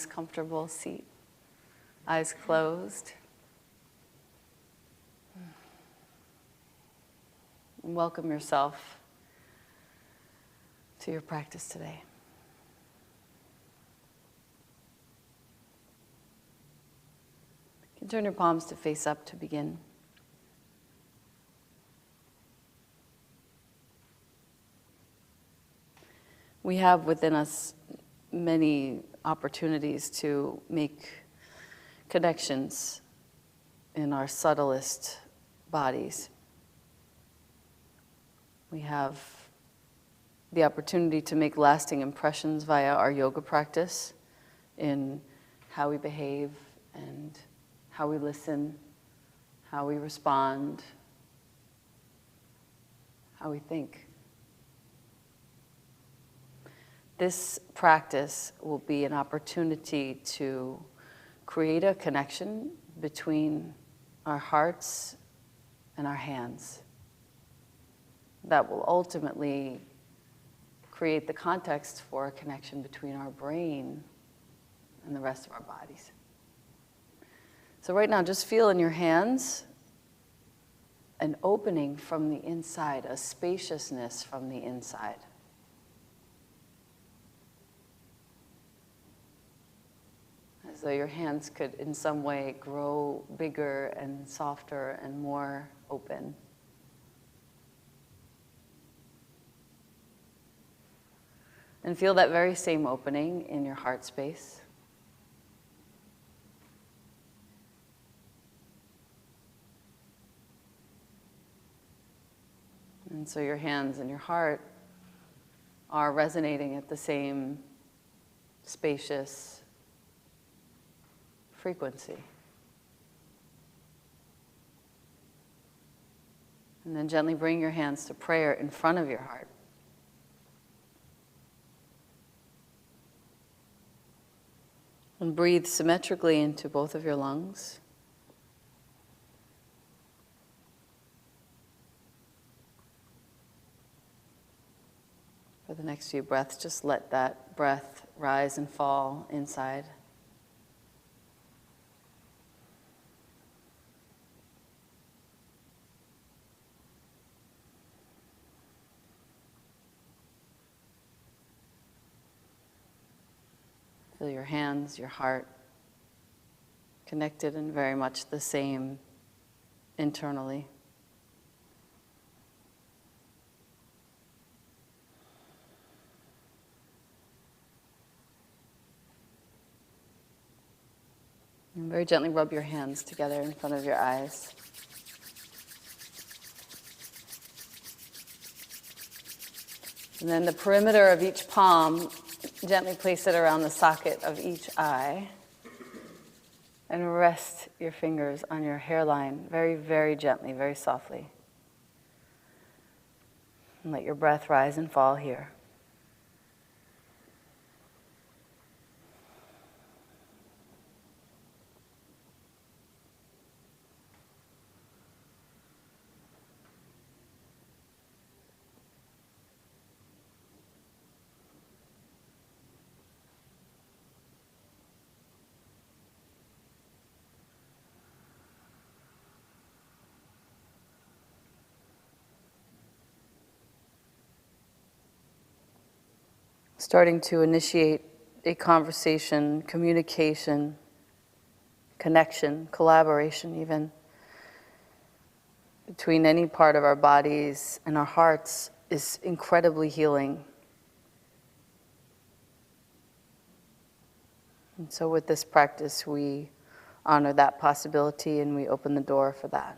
nice, comfortable seat. Eyes closed. And welcome yourself to your practice today. You can turn your palms to face up to begin. We have within us many opportunities to make connections in our subtlest bodies. We have the opportunity to make lasting impressions via our yoga practice in how we behave and how we listen, how we respond, how we think. This practice will be an opportunity to create a connection between our hearts and our hands that will ultimately create the context for a connection between our brain and the rest of our bodies. So right now, just feel in your hands an opening from the inside, a spaciousness from the inside. As though your hands could in some way grow bigger and softer and more open. And feel that very same opening in your heart space. And so your hands and your heart are resonating at the same spacious frequency. And then gently bring your hands to prayer in front of your heart. And breathe symmetrically into both of your lungs. For the next few breaths, just let that breath rise and fall inside. Feel your hands, your heart connected and very much the same internally. And very gently rub your hands together in front of your eyes. And then the perimeter of each palm, gently place it around the socket of each eye. And rest your fingers on your hairline very, very gently, very softly. And let your breath rise and fall here. Starting to initiate a conversation, communication, connection, collaboration even, between any part of our bodies and our hearts is incredibly healing. And so with this practice, we honor that possibility and we open the door for that.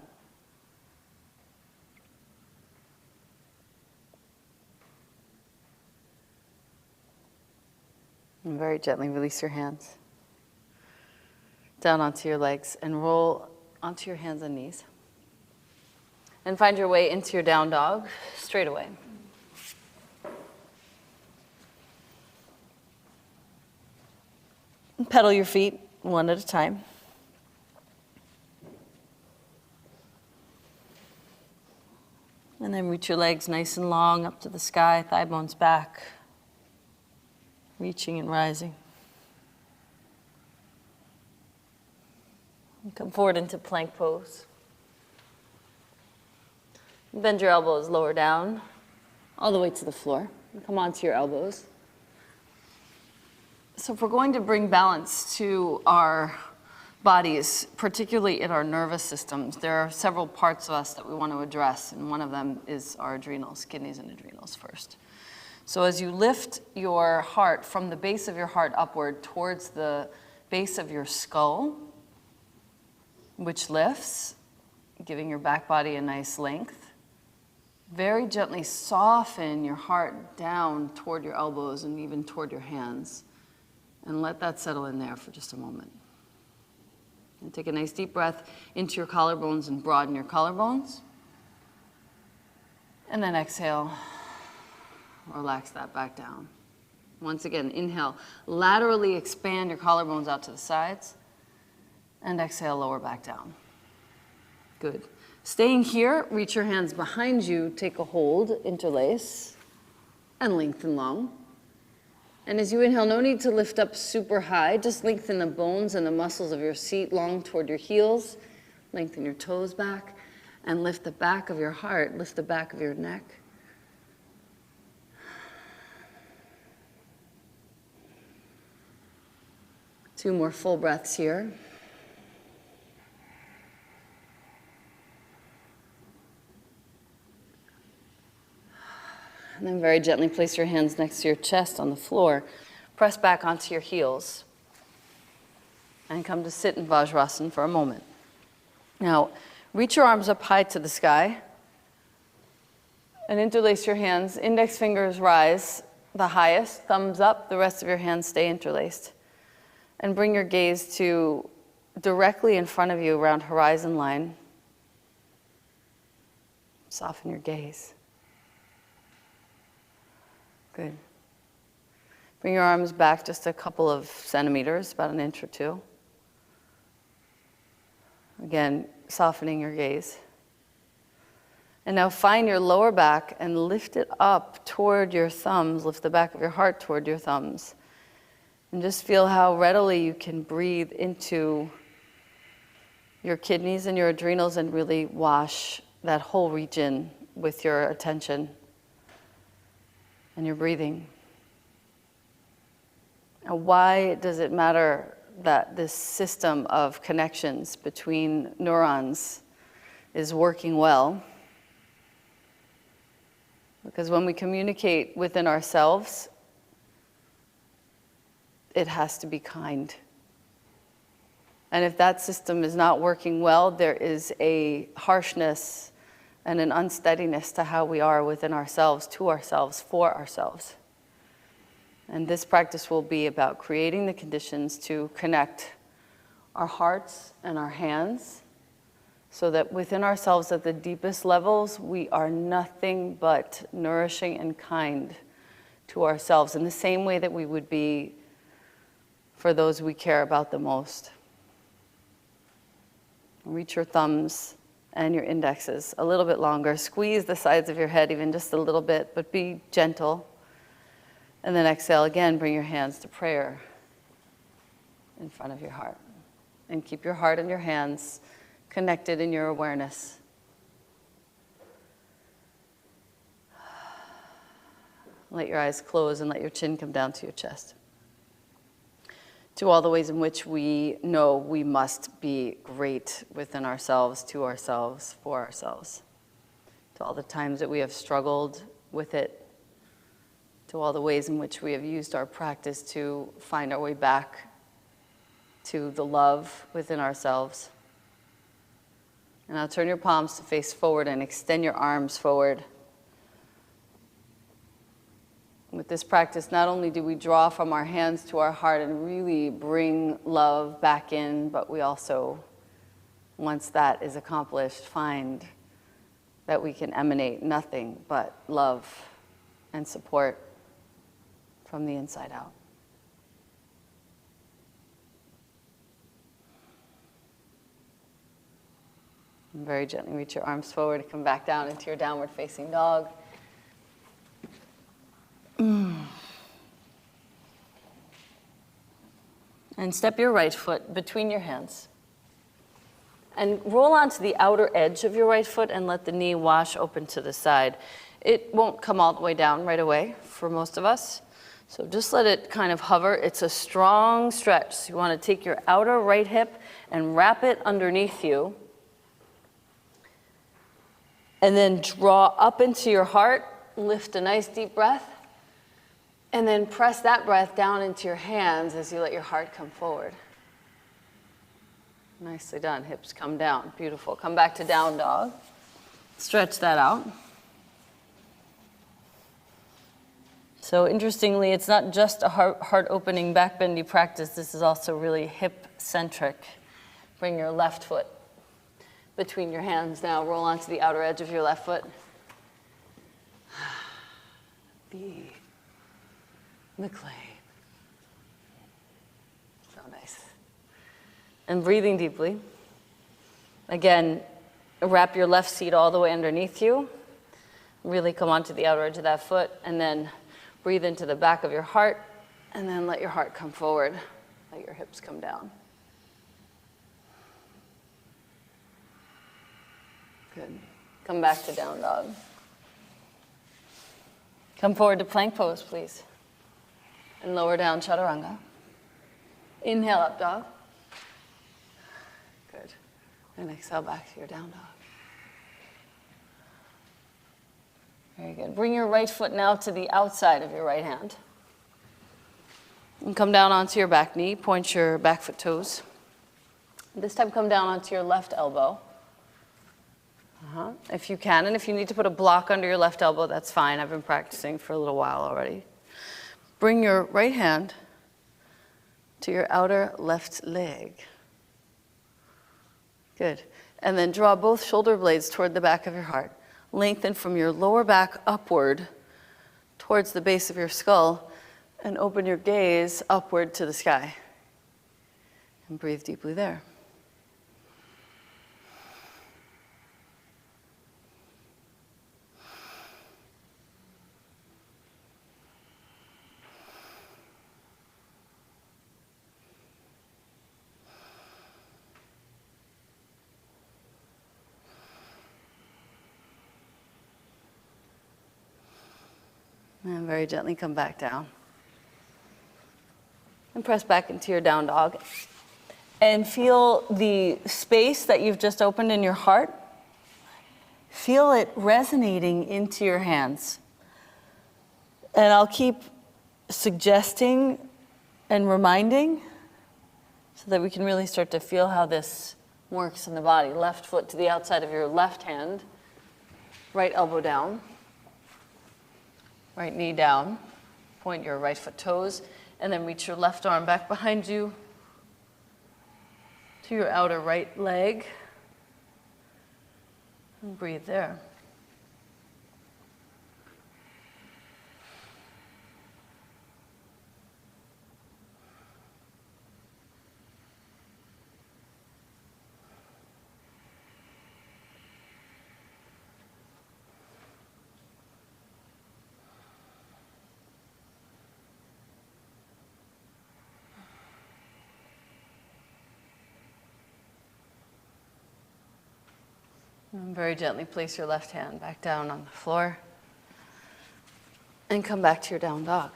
And very gently release your hands down onto your legs and roll onto your hands and knees. And find your way into your down dog straight away. And pedal your feet one at a time. And then reach your legs nice and long up to the sky, thigh bones back. Reaching and rising. Come forward into plank pose. Bend your elbows lower down, all the way to the floor. Come onto your elbows. So if we're going to bring balance to our bodies, particularly in our nervous systems, there are several parts of us that we want to address, and one of them is our adrenals, kidneys and adrenals first. So as you lift your heart from the base of your heart upward towards the base of your skull, which lifts, giving your back body a nice length, very gently soften your heart down toward your elbows and even toward your hands, and let that settle in there for just a moment. And take a nice deep breath into your collarbones and broaden your collarbones. And then exhale, relax that back down. Once again, inhale, laterally expand your collarbones out to the sides. And exhale, lower back down. Good. Staying here, reach your hands behind you, take a hold, interlace, and lengthen long. And as you inhale, no need to lift up super high, just lengthen the bones and the muscles of your seat long toward your heels, lengthen your toes back, and lift the back of your heart, lift the back of your neck. Two more full breaths here. And then very gently place your hands next to your chest on the floor. Press back onto your heels. And come to sit in Vajrasana for a moment. Now, reach your arms up high to the sky. And interlace your hands. Index fingers rise the highest, thumbs up, the rest of your hands stay interlaced. And bring your gaze to directly in front of you around horizon line. Soften your gaze. Good. Bring your arms back just a couple of centimeters, about an inch or two. Again, softening your gaze. And now find your lower back and lift it up toward your thumbs. Lift the back of your heart toward your thumbs. And just feel how readily you can breathe into your kidneys and your adrenals and really wash that whole region with your attention and your breathing. Now, why does it matter that this system of connections between neurons is working well? Because when we communicate within ourselves, it has to be kind. And if that system is not working well, there is a harshness and an unsteadiness to how we are within ourselves, to ourselves, for ourselves. And this practice will be about creating the conditions to connect our hearts and our hands so that within ourselves at the deepest levels, we are nothing but nourishing and kind to ourselves in the same way that we would be for those we care about the most. Reach your thumbs and your indexes a little bit longer. Squeeze the sides of your head even just a little bit, but be gentle. And then exhale again, bring your hands to prayer in front of your heart. And keep your heart and your hands connected in your awareness. Let your eyes close and let your chin come down to your chest. To all the ways in which we know we must be great within ourselves, to ourselves, for ourselves. To all the times that we have struggled with it. To all the ways in which we have used our practice to find our way back to the love within ourselves. And now turn your palms to face forward and extend your arms forward. With this practice, not only do we draw from our hands to our heart and really bring love back in, but we also, once that is accomplished, find that we can emanate nothing but love and support from the inside out. And very gently reach your arms forward, come back down into your downward facing dog. And step your right foot between your hands. And roll onto the outer edge of your right foot and let the knee wash open to the side. It won't come all the way down right away for most of us. So just let it kind of hover. It's a strong stretch. So you want to take your outer right hip and wrap it underneath you. And then draw up into your heart. Lift a nice deep breath. And then press that breath down into your hands as you let your heart come forward. Nicely done. Hips come down. Beautiful. Come back to down dog. Stretch that out. So interestingly, it's not just a heart-opening, back-bendy practice. This is also really hip-centric. Bring your left foot between your hands now. Roll onto the outer edge of your left foot. Be McLean. So nice. And breathing deeply. Again, wrap your left seat all the way underneath you. Really come onto the outer edge of that foot, and then breathe into the back of your heart, and then let your heart come forward. Let your hips come down. Good. Come back to down dog. Come forward to plank pose, please. And lower down chaturanga. Inhale up dog. Good. And exhale back to your down dog. Very good. Bring your right foot now to the outside of your right hand. And come down onto your back knee. Point your back foot toes. This time come down onto your left elbow. If you can, and if you need to put a block under your left elbow, that's fine. I've been practicing for a little while already. Bring your right hand to your outer left leg. Good. And then draw both shoulder blades toward the back of your heart. Lengthen from your lower back upward towards the base of your skull, and open your gaze upward to the sky. And breathe deeply there. And very gently come back down. And press back into your down dog. And feel the space that you've just opened in your heart. Feel it resonating into your hands. And I'll keep suggesting and reminding so that we can really start to feel how this works in the body. Left foot to the outside of your left hand. Right elbow down. Right knee down, point your right foot toes, and then reach your left arm back behind you to your outer right leg, and breathe there. And very gently place your left hand back down on the floor and come back to your down dog.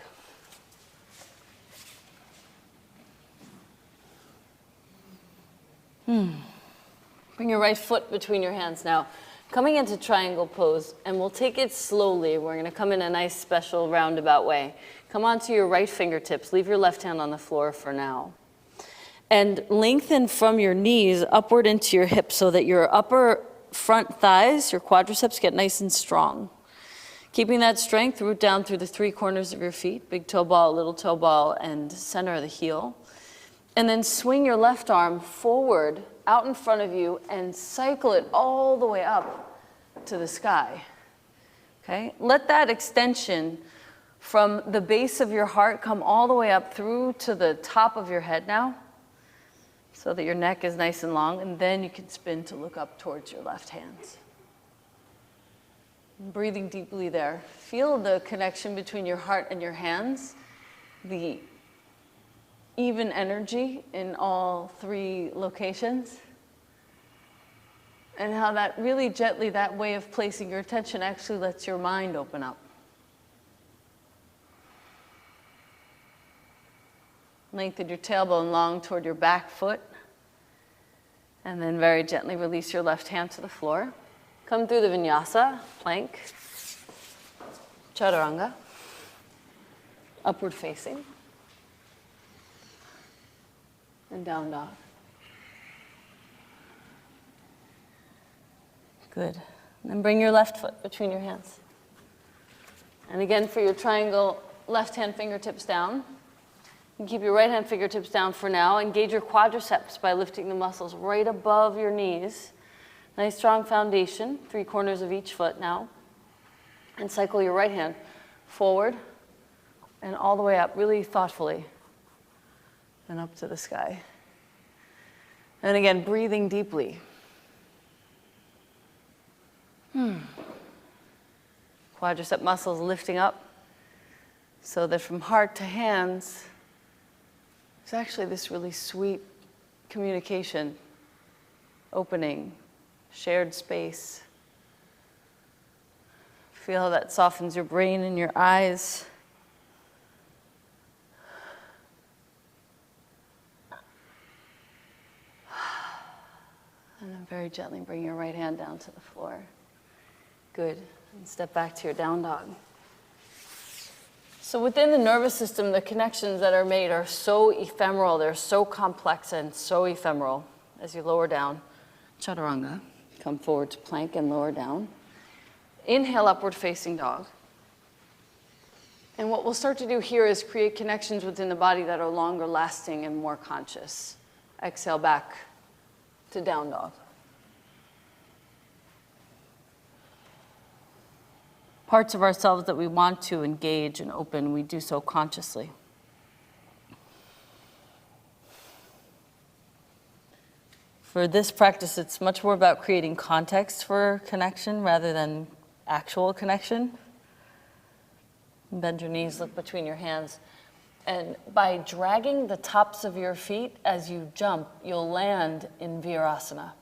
Bring your right foot between your hands now. Coming into triangle pose, and we'll take it slowly. We're going to come in a nice special roundabout way. Come onto your right fingertips. Leave your left hand on the floor for now. And lengthen from your knees upward into your hips so that your upper front thighs, your quadriceps, get nice and strong. Keeping that strength, root down through the three corners of your feet, big toe ball, little toe ball, and center of the heel. And then swing your left arm forward, out in front of you, and cycle it all the way up to the sky. Okay? Let that extension from the base of your heart come all the way up through to the top of your head now, so that your neck is nice and long, and then you can spin to look up towards your left hands. And breathing deeply there. Feel the connection between your heart and your hands, the even energy in all three locations. And how that really gently, that way of placing your attention actually lets your mind open up. Lengthen your tailbone long toward your back foot. And then very gently release your left hand to the floor. Come through the vinyasa, plank, chaturanga, upward facing, and down dog. Good. And then bring your left foot between your hands. And again, for your triangle, left hand fingertips down. You keep your right hand fingertips down for now. Engage your quadriceps by lifting the muscles right above your knees. Nice strong foundation, 3 corners of each foot now. And cycle your right hand forward and all the way up, really thoughtfully, and up to the sky. And again, breathing deeply. Quadricep muscles lifting up so that from heart to hands, there's actually this really sweet communication, opening, shared space. Feel how that softens your brain and your eyes. And then very gently bring your right hand down to the floor. Good. And step back to your down dog. So within the nervous system, the connections that are made are so ephemeral. They're so complex and so ephemeral. As you lower down, chaturanga, come forward to plank and lower down. Inhale, upward facing dog. And what we'll start to do here is create connections within the body that are longer lasting and more conscious. Exhale back to down dog. Parts of ourselves that we want to engage and open, we do so consciously. For this practice, it's much more about creating context for connection rather than actual connection. Bend your knees, look between your hands. And by dragging the tops of your feet as you jump, you'll land in Virasana.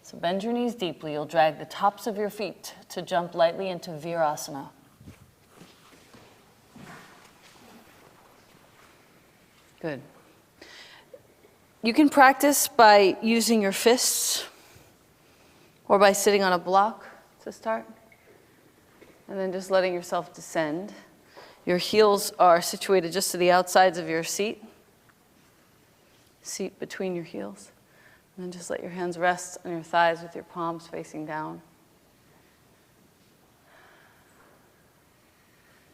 So bend your knees deeply. You'll drag the tops of your feet to jump lightly into Virasana. Good. You can practice by using your fists or by sitting on a block to start. And then just letting yourself descend. Your heels are situated just to the outsides of your seat. Seat between your heels. And then just let your hands rest on your thighs with your palms facing down.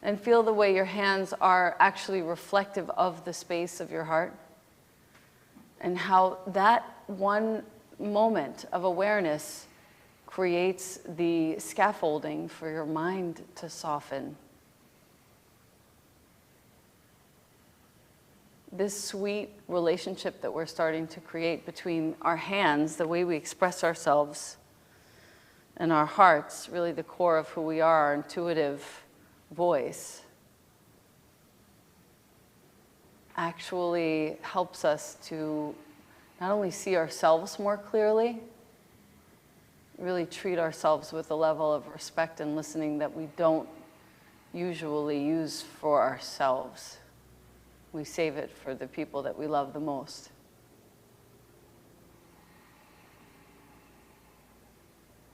And feel the way your hands are actually reflective of the space of your heart. And how that one moment of awareness creates the scaffolding for your mind to soften. This sweet relationship that we're starting to create between our hands, the way we express ourselves, and our hearts, really the core of who we are, our intuitive voice, actually helps us to not only see ourselves more clearly, really treat ourselves with a level of respect and listening that we don't usually use for ourselves. We save it for the people that we love the most.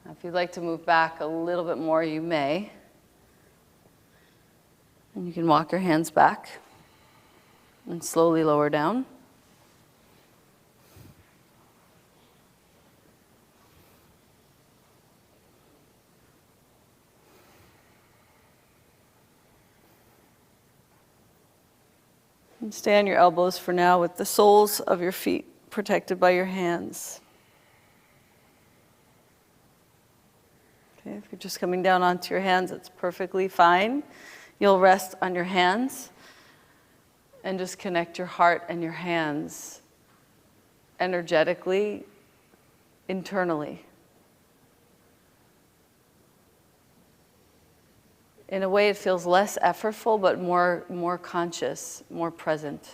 Now, if you'd like to move back a little bit more, you may. And you can walk your hands back and slowly lower down. And stay on your elbows for now with the soles of your feet protected by your hands. Okay, if you're just coming down onto your hands, that's perfectly fine. You'll rest on your hands and just connect your heart and your hands energetically, internally. In a way, it feels less effortful, but more conscious, more present.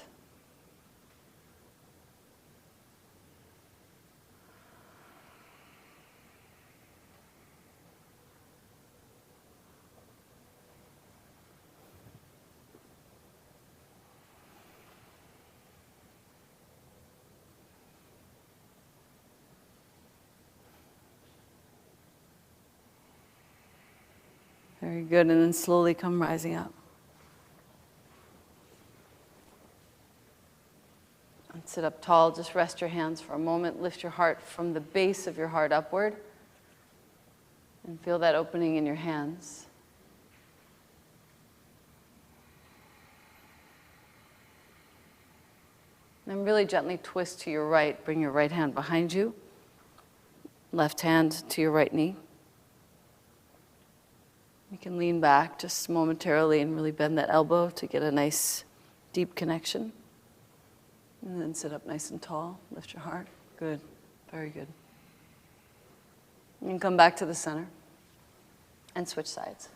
Very good, and then slowly come rising up. And sit up tall, just rest your hands for a moment. Lift your heart from the base of your heart upward. And feel that opening in your hands. Then really gently twist to your right. Bring your right hand behind you. Left hand to your right knee. You can lean back just momentarily and really bend that elbow to get a nice deep connection. And then sit up nice and tall. Lift your heart. Good. Very good. You can come back to the center and switch sides.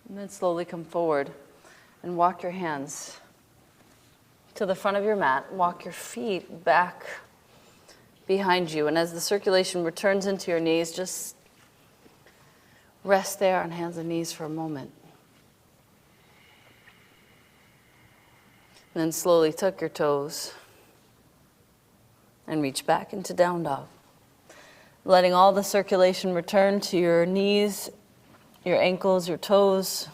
And then slowly come forward and walk your hands to the front of your mat. Walk your feet back behind you. And as the circulation returns into your knees, just rest there on hands and knees for a moment. And then slowly tuck your toes and reach back into down dog. Letting all the circulation return to your knees, your ankles, your toes.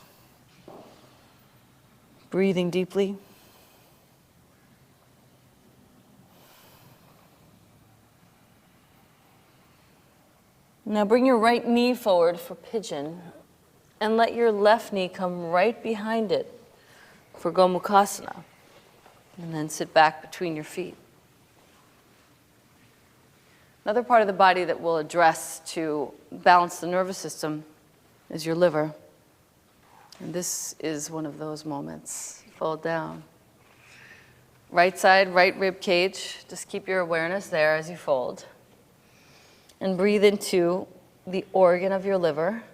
Breathing deeply. Now bring your right knee forward for Pigeon and let your left knee come right behind it for Gomukhasana. And then sit back between your feet. Another part of the body that we'll address to balance the nervous system is your liver. And this is one of those moments. Fold down. Right side, right rib cage. Just keep your awareness there as you fold. And breathe into the organ of your liver.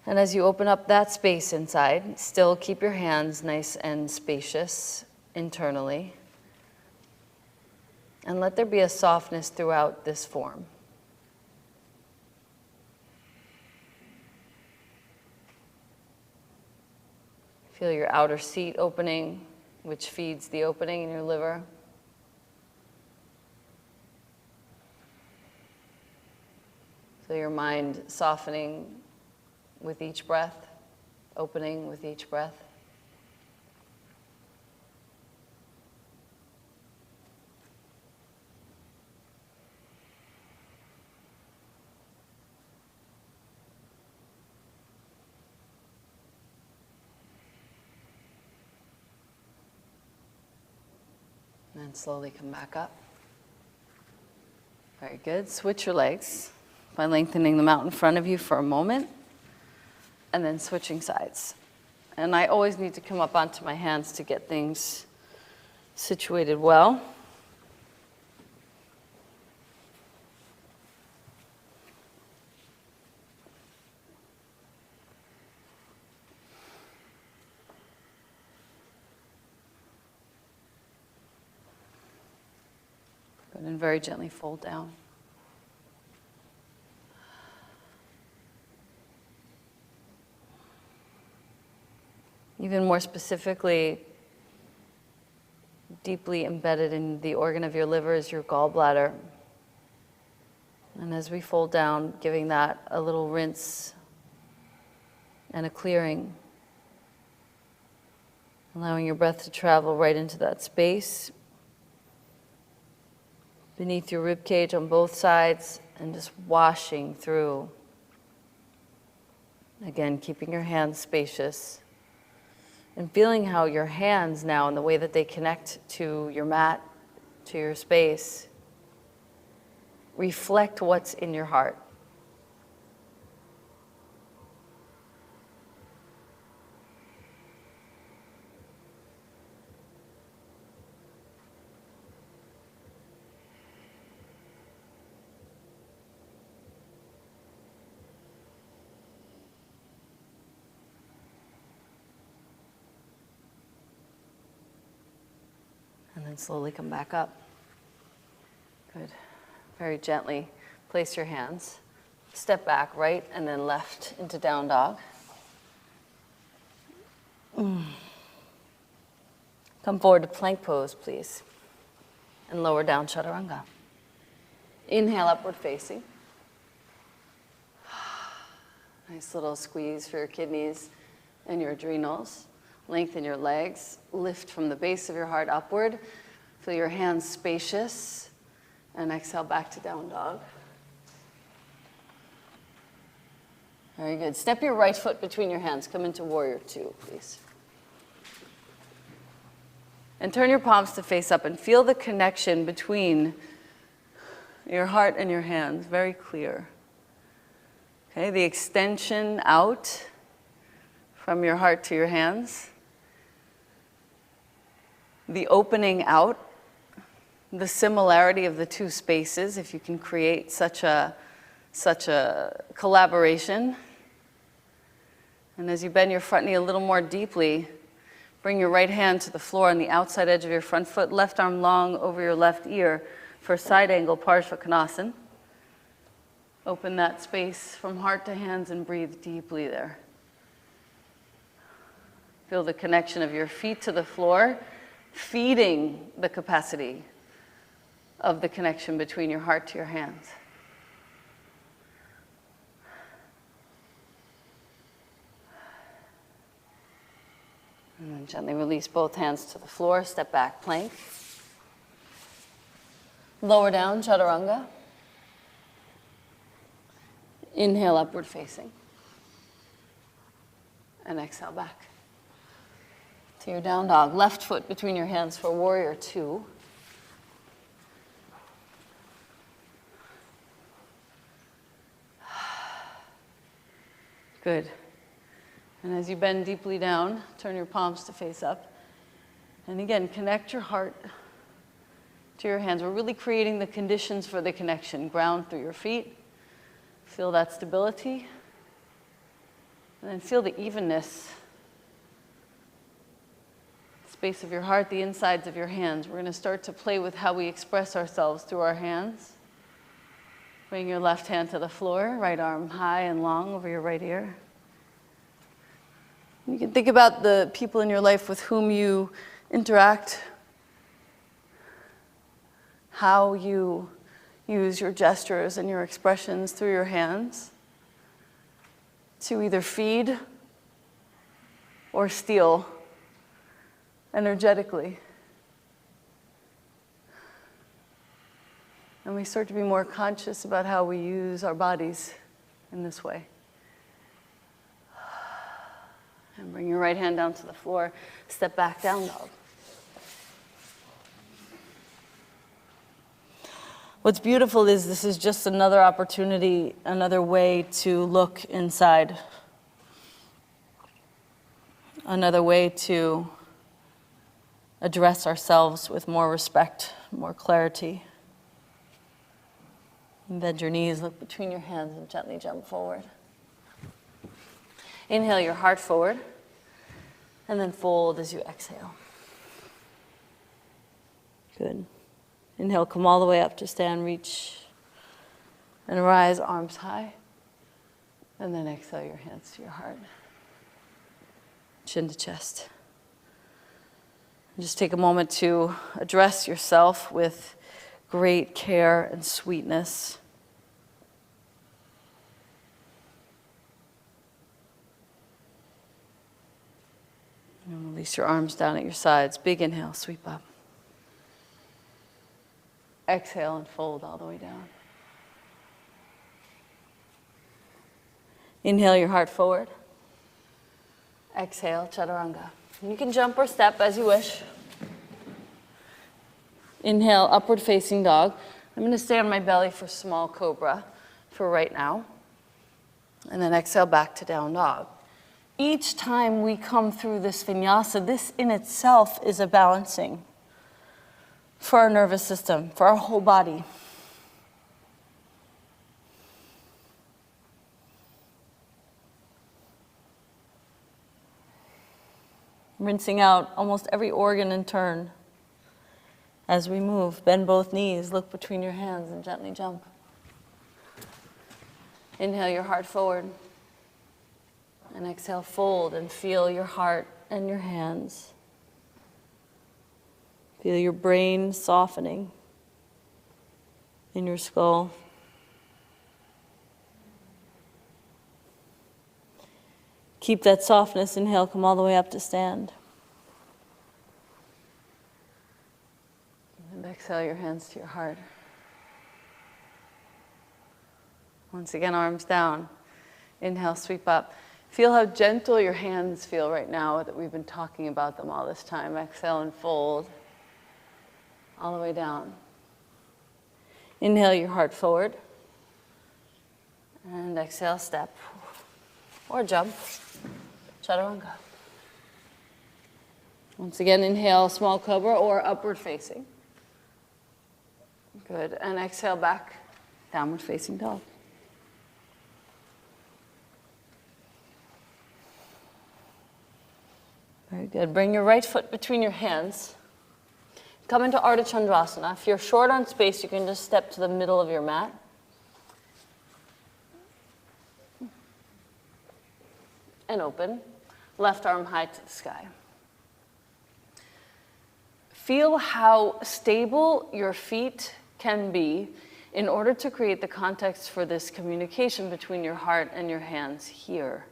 And as you open up that space inside, still keep your hands nice and spacious internally. And let there be a softness throughout this form. Feel your outer seat opening, which feeds the opening in your liver. So your mind softening with each breath, opening with each breath. And then slowly come back up. Very good. Switch your legs by lengthening them out in front of you for a moment, and then switching sides. And I always need to come up onto my hands to get things situated well. Good, and very gently fold down. Even more specifically, deeply embedded in the organ of your liver is your gallbladder. And as we fold down, giving that a little rinse and a clearing, allowing your breath to travel right into that space, beneath your rib cage on both sides, and just washing through. Again, keeping your hands spacious. And feeling how your hands now, and the way that they connect to your mat, to your space, reflect what's in your heart. And slowly come back up. Good. Very gently place your hands. Step back, right and then left into down dog. Come forward to plank pose, please. And lower down chaturanga. Inhale, upward facing. Nice little squeeze for your kidneys and your adrenals. Lengthen your legs. Lift from the base of your heart upward. Feel your hands spacious. And exhale back to down dog. Very good. Step your right foot between your hands. Come into warrior two, please. And turn your palms to face up and feel the connection between your heart and your hands. Very clear. Okay, the extension out from your heart to your hands. The opening out. The similarity of the two spaces, if you can create such a collaboration. And as you bend your front knee a little more deeply, bring your right hand to the floor on the outside edge of your front foot, left arm long over your left ear for side angle Parshvakonasana. Open that space from heart to hands and breathe deeply there. Feel the connection of your feet to the floor, feeding the capacity of the connection between your heart to your hands. And then gently release both hands to the floor, step back, plank. Lower down, chaturanga. Inhale, upward facing. And exhale back to your down dog. Left foot between your hands for warrior two. Good. And as you bend deeply down, turn your palms to face up. And again, connect your heart to your hands. We're really creating the conditions for the connection. Ground through your feet. Feel that stability. And then feel the evenness. Space of your heart, the insides of your hands. We're going to start to play with how we express ourselves through our hands. Bring your left hand to the floor, right arm high and long over your right ear. You can think about the people in your life with whom you interact, how you use your gestures and your expressions through your hands to either feed or steal energetically. And we start to be more conscious about how we use our bodies in this way. And bring your right hand down to the floor. Step back, down dog. What's beautiful is this is just another opportunity, another way to look inside. Another way to address ourselves with more respect, more clarity. Bend your knees, look between your hands, and gently jump forward. Inhale your heart forward, and then fold as you exhale. Good. Inhale, come all the way up to stand, reach, and rise, arms high. And then exhale your hands to your heart. Chin to chest. And just take a moment to address yourself with great care and sweetness. And release your arms down at your sides. Big inhale, sweep up. Exhale and fold all the way down. Inhale your heart forward. Exhale, chaturanga. You can jump or step as you wish. Inhale, upward facing dog. I'm going to stay on my belly for small cobra for right now. And then exhale back to down dog. Each time we come through this vinyasa, this in itself is a balancing for our nervous system, for our whole body. Rinsing out almost every organ in turn. As we move, bend both knees, look between your hands, and gently jump. Inhale your heart forward. And exhale, fold and feel your heart and your hands. Feel your brain softening in your skull. Keep that softness. Inhale, come all the way up to stand. And exhale your hands to your heart. Once again, arms down. Inhale, sweep up. Feel how gentle your hands feel right now that we've been talking about them all this time. Exhale and fold all the way down. Inhale your heart forward. And exhale, step or jump. Chaturanga. Once again, inhale, small cobra or upward facing. Good. And exhale back, downward facing dog. Very good. Bring your right foot between your hands. Come into Artichondrasana. If you're short on space, you can just step to the middle of your mat. And open. Left arm high to the sky. Feel how stable your feet can be in order to create the context for this communication between your heart and your hands here.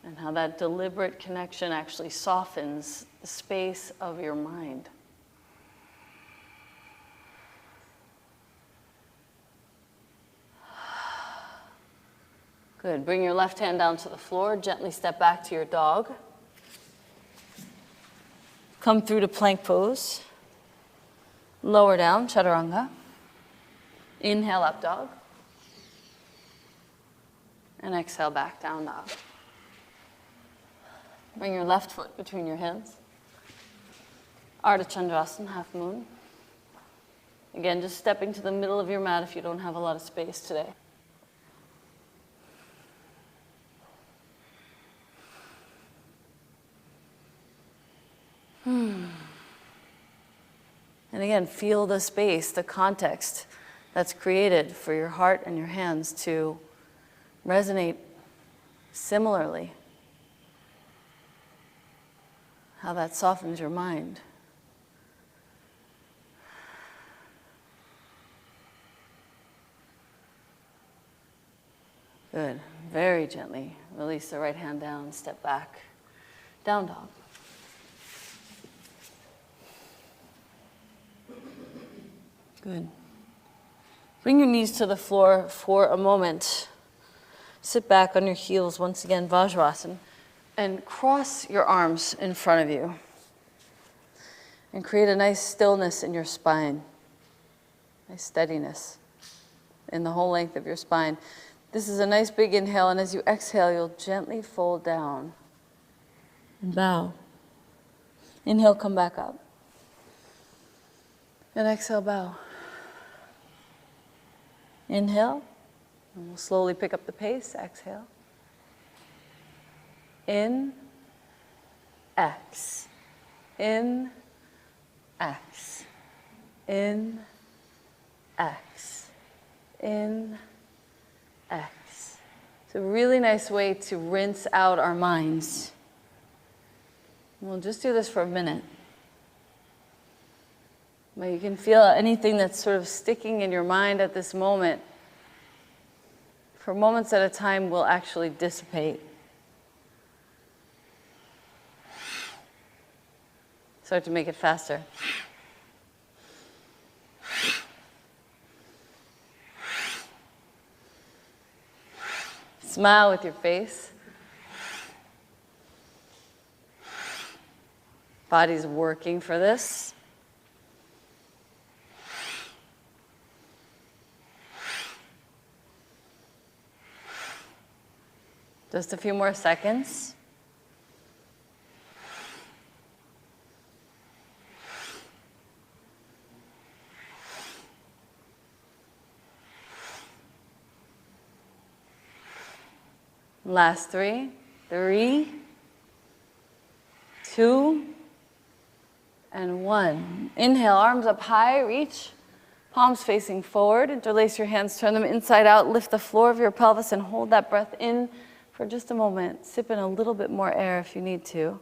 And how that deliberate connection actually softens the space of your mind. Good. Bring your left hand down to the floor. Gently step back to your dog. Come through to plank pose. Lower down, chaturanga. Inhale, up dog. And exhale, back down dog. Bring your left foot between your hands. Artichondrasana, half moon. Again, just stepping to the middle of your mat if you don't have a lot of space today. And again, feel the space, the context that's created for your heart and your hands to resonate similarly. How that softens your mind. Good. Very gently release the right hand down, step back, down dog. Good. Bring your knees to the floor for a moment. Sit back on your heels once again, Vajrasana, and cross your arms in front of you. And create a nice stillness in your spine, nice steadiness in the whole length of your spine. This is a nice big inhale, and as you exhale, you'll gently fold down and bow. Inhale, come back up. And exhale, bow. Inhale, and we'll slowly pick up the pace. Exhale. In, X. In, X. In, X. In, X. It's a really nice way to rinse out our minds. We'll just do this for a minute. But you can feel anything that's sort of sticking in your mind at this moment, for moments at a time, will actually dissipate. Start to make it faster. Smile with your face. Body's working for this. Just a few more seconds. Last three. 3, 2, and 1. Inhale, arms up high, reach. Palms facing forward. Interlace your hands, turn them inside out. Lift the floor of your pelvis and hold that breath in for just a moment. Sip in a little bit more air if you need to.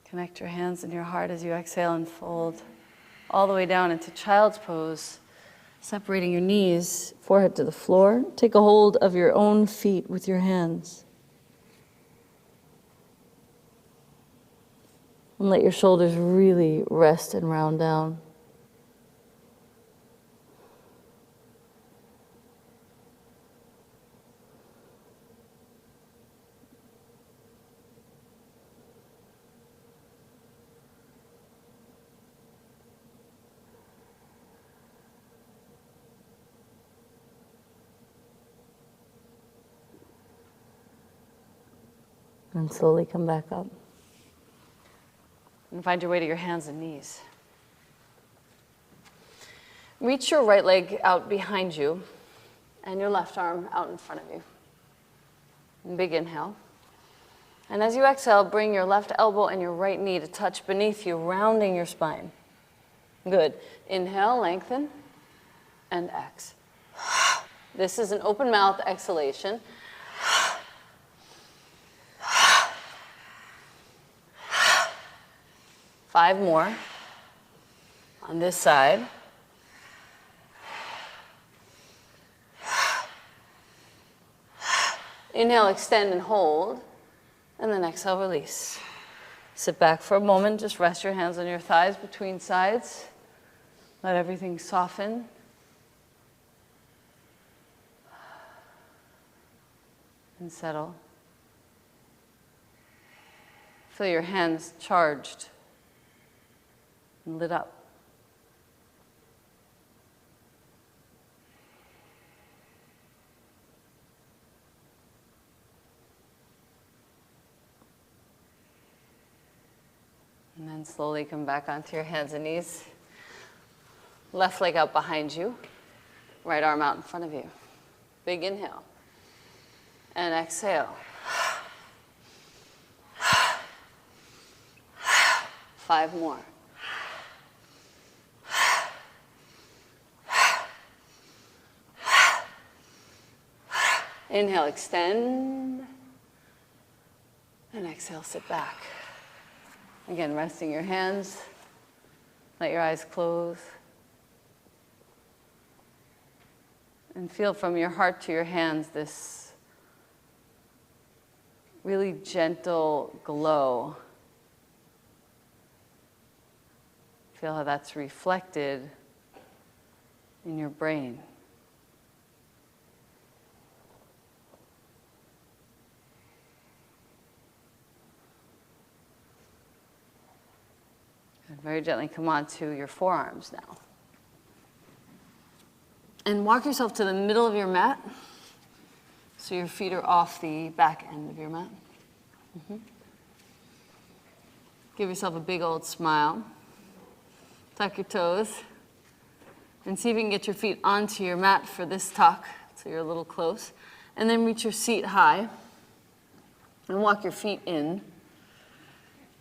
Connect your hands and your heart as you exhale and fold all the way down into child's pose. Separating your knees, forehead to the floor. Take a hold of your own feet with your hands. And let your shoulders really rest and round down. And slowly come back up. And find your way to your hands and knees. Reach your right leg out behind you and your left arm out in front of you. And big inhale. And as you exhale, bring your left elbow and your right knee to touch beneath you, rounding your spine. Good. Inhale, lengthen, and exhale. This is an open mouth exhalation. 5 more on this side. Inhale, extend and hold, and then exhale, release. Sit back for a moment, just rest your hands on your thighs between sides. Let everything soften. And settle. Feel your hands charged and lit up. And then slowly come back onto your hands and knees. Left leg out behind you, right arm out in front of you. Big inhale. And exhale. 5 more. Inhale, extend, and exhale, sit back. Again, resting your hands, let your eyes close. And feel from your heart to your hands this really gentle glow. Feel how that's reflected in your brain. And very gently come onto your forearms now. And walk yourself to the middle of your mat so your feet are off the back end of your mat. Give yourself a big old smile. Tuck your toes. And see if you can get your feet onto your mat for this tuck, so you're a little close. And then reach your seat high. And walk your feet in.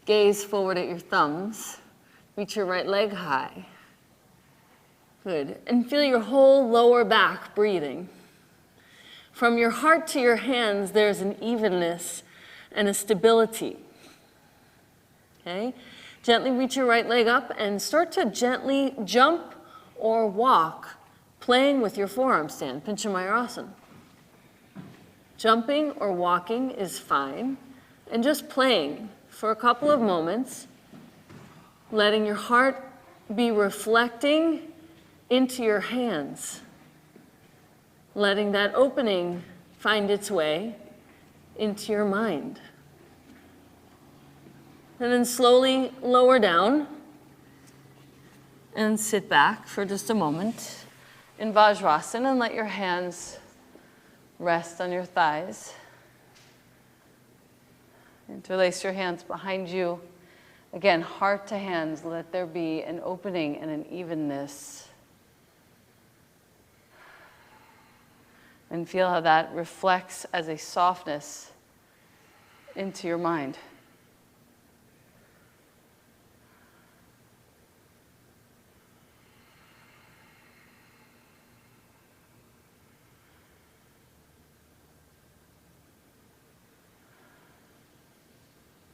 Gaze forward at your thumbs. Reach your right leg high. Good. And feel your whole lower back breathing. From your heart to your hands, there's an evenness and a stability. Okay? Gently reach your right leg up and start to gently jump or walk, playing with your forearm stand, Pincha Mayurasana. Jumping or walking is fine, and just playing for a couple of moments, letting your heart be reflecting into your hands, letting that opening find its way into your mind. And then slowly lower down and sit back for just a moment in Vajrasana and let your hands rest on your thighs. Interlace your hands behind you. Again, heart to hands, let there be an opening and an evenness. And feel how that reflects as a softness into your mind.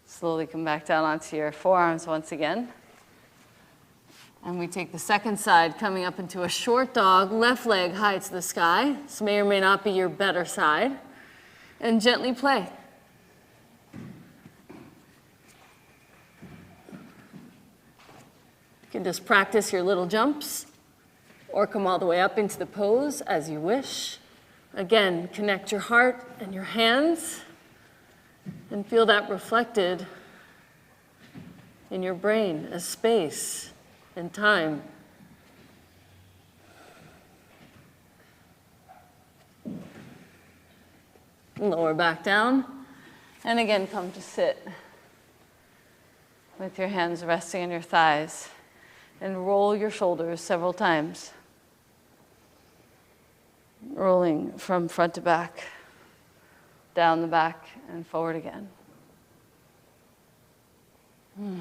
Slowly come back down onto your forearms once again. And we take the second side, coming up into a short dog, left leg high to the sky. This may or may not be your better side. And gently play. You can just practice your little jumps or come all the way up into the pose as you wish. Again, connect your heart and your hands and feel that reflected in your brain as space and time. Lower back down. And again, come to sit with your hands resting on your thighs. And roll your shoulders several times. Rolling from front to back, down the back, and forward again. Good.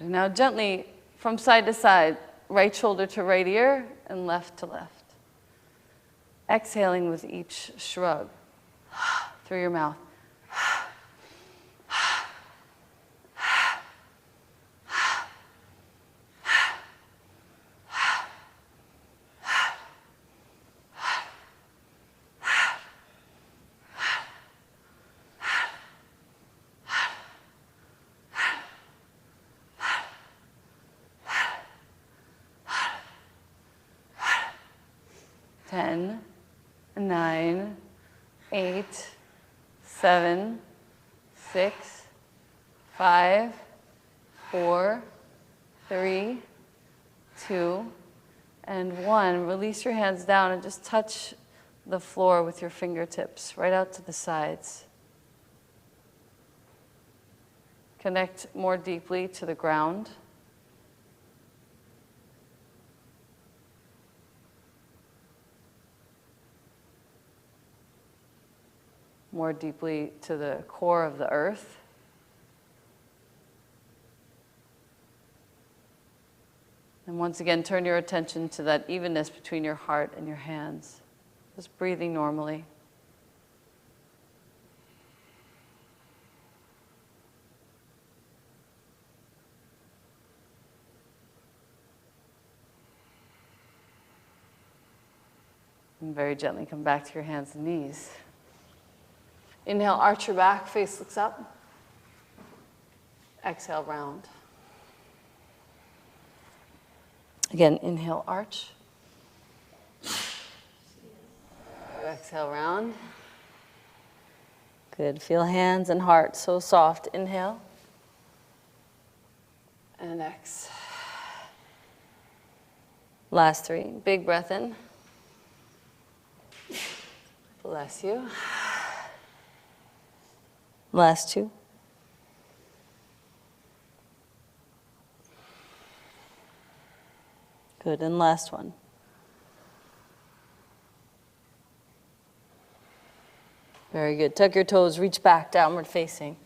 And now gently, from side to side, right shoulder to right ear and left to left. Exhaling with each shrug through your mouth. Ten, 9, 8, 7, 6, 5, 4, 3, 2, and 1. Release your hands down and just touch the floor with your fingertips right out to the sides. Connect more deeply to the ground. More deeply to the core of the earth. And once again, turn your attention to that evenness between your heart and your hands. Just breathing normally. And very gently come back to your hands and knees. Inhale, arch your back, face looks up. Exhale, round. Again, inhale, arch. Exhale, round. Good. Feel hands and heart so soft. Inhale. And exhale. Last 3. Big breath in. Bless you. Last 2. Good, and last one. Very good. Tuck your toes, reach back, downward facing.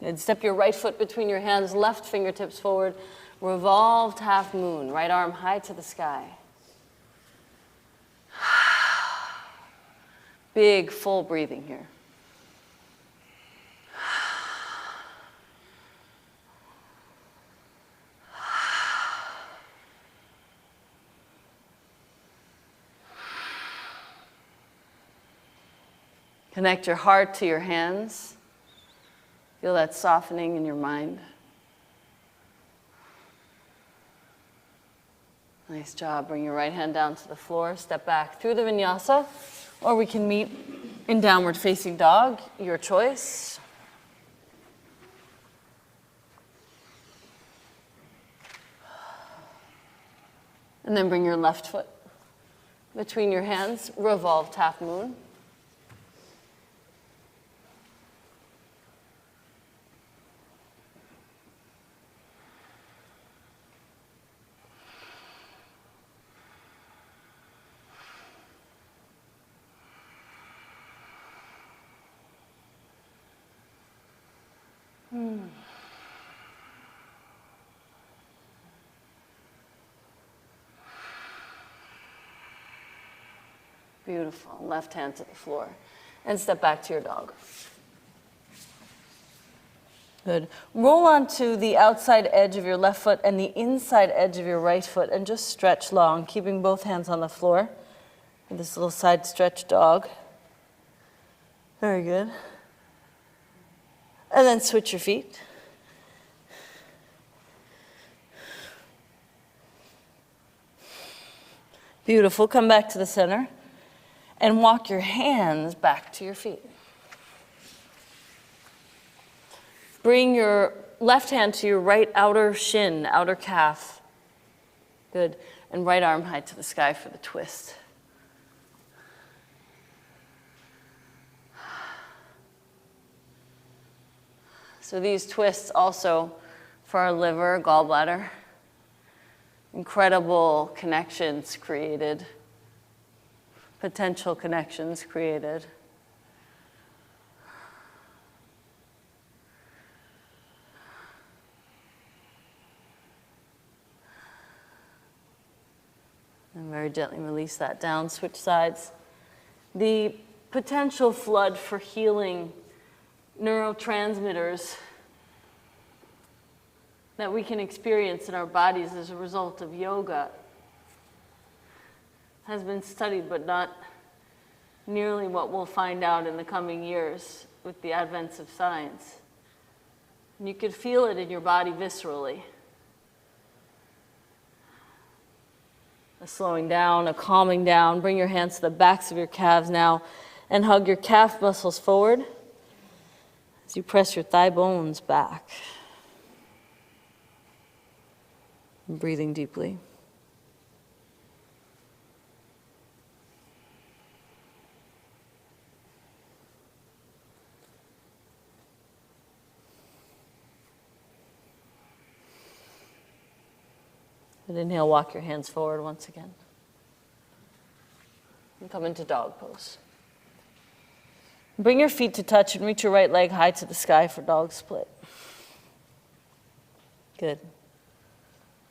Good. Step your right foot between your hands, left fingertips forward. Revolved half moon, right arm high to the sky. Big, full breathing here. Connect your heart to your hands. Feel that softening in your mind. Nice job. Bring your right hand down to the floor. Step back through the vinyasa, or we can meet in downward facing dog, your choice. And then bring your left foot Between your hands, revolved half moon. Beautiful. Left hand to the floor. And step back to your dog. Good. Roll onto the outside edge of your left foot and the inside edge of your right foot and just stretch long, keeping both hands on the floor. And this little side stretch dog. Very good. And then switch your feet. Beautiful. Come back to the center and walk your hands back to your feet. Bring your left hand to your right outer shin, outer calf. Good. And right arm high to the sky for the twist. So these twists also for our liver, gallbladder, incredible connections created, potential connections created. And very gently release that down, switch sides. The potential flood for healing neurotransmitters that we can experience in our bodies as a result of yoga has been studied, but not nearly what we'll find out in the coming years with the advance of science. And you could feel it in your body viscerally. A slowing down, a calming down. Bring your hands to the backs of your calves now and hug your calf muscles forward as you press your thigh bones back. And breathing deeply. And inhale, walk your hands forward once again. And come into dog pose. Bring your feet to touch and reach your right leg high to the sky for dog split. Good.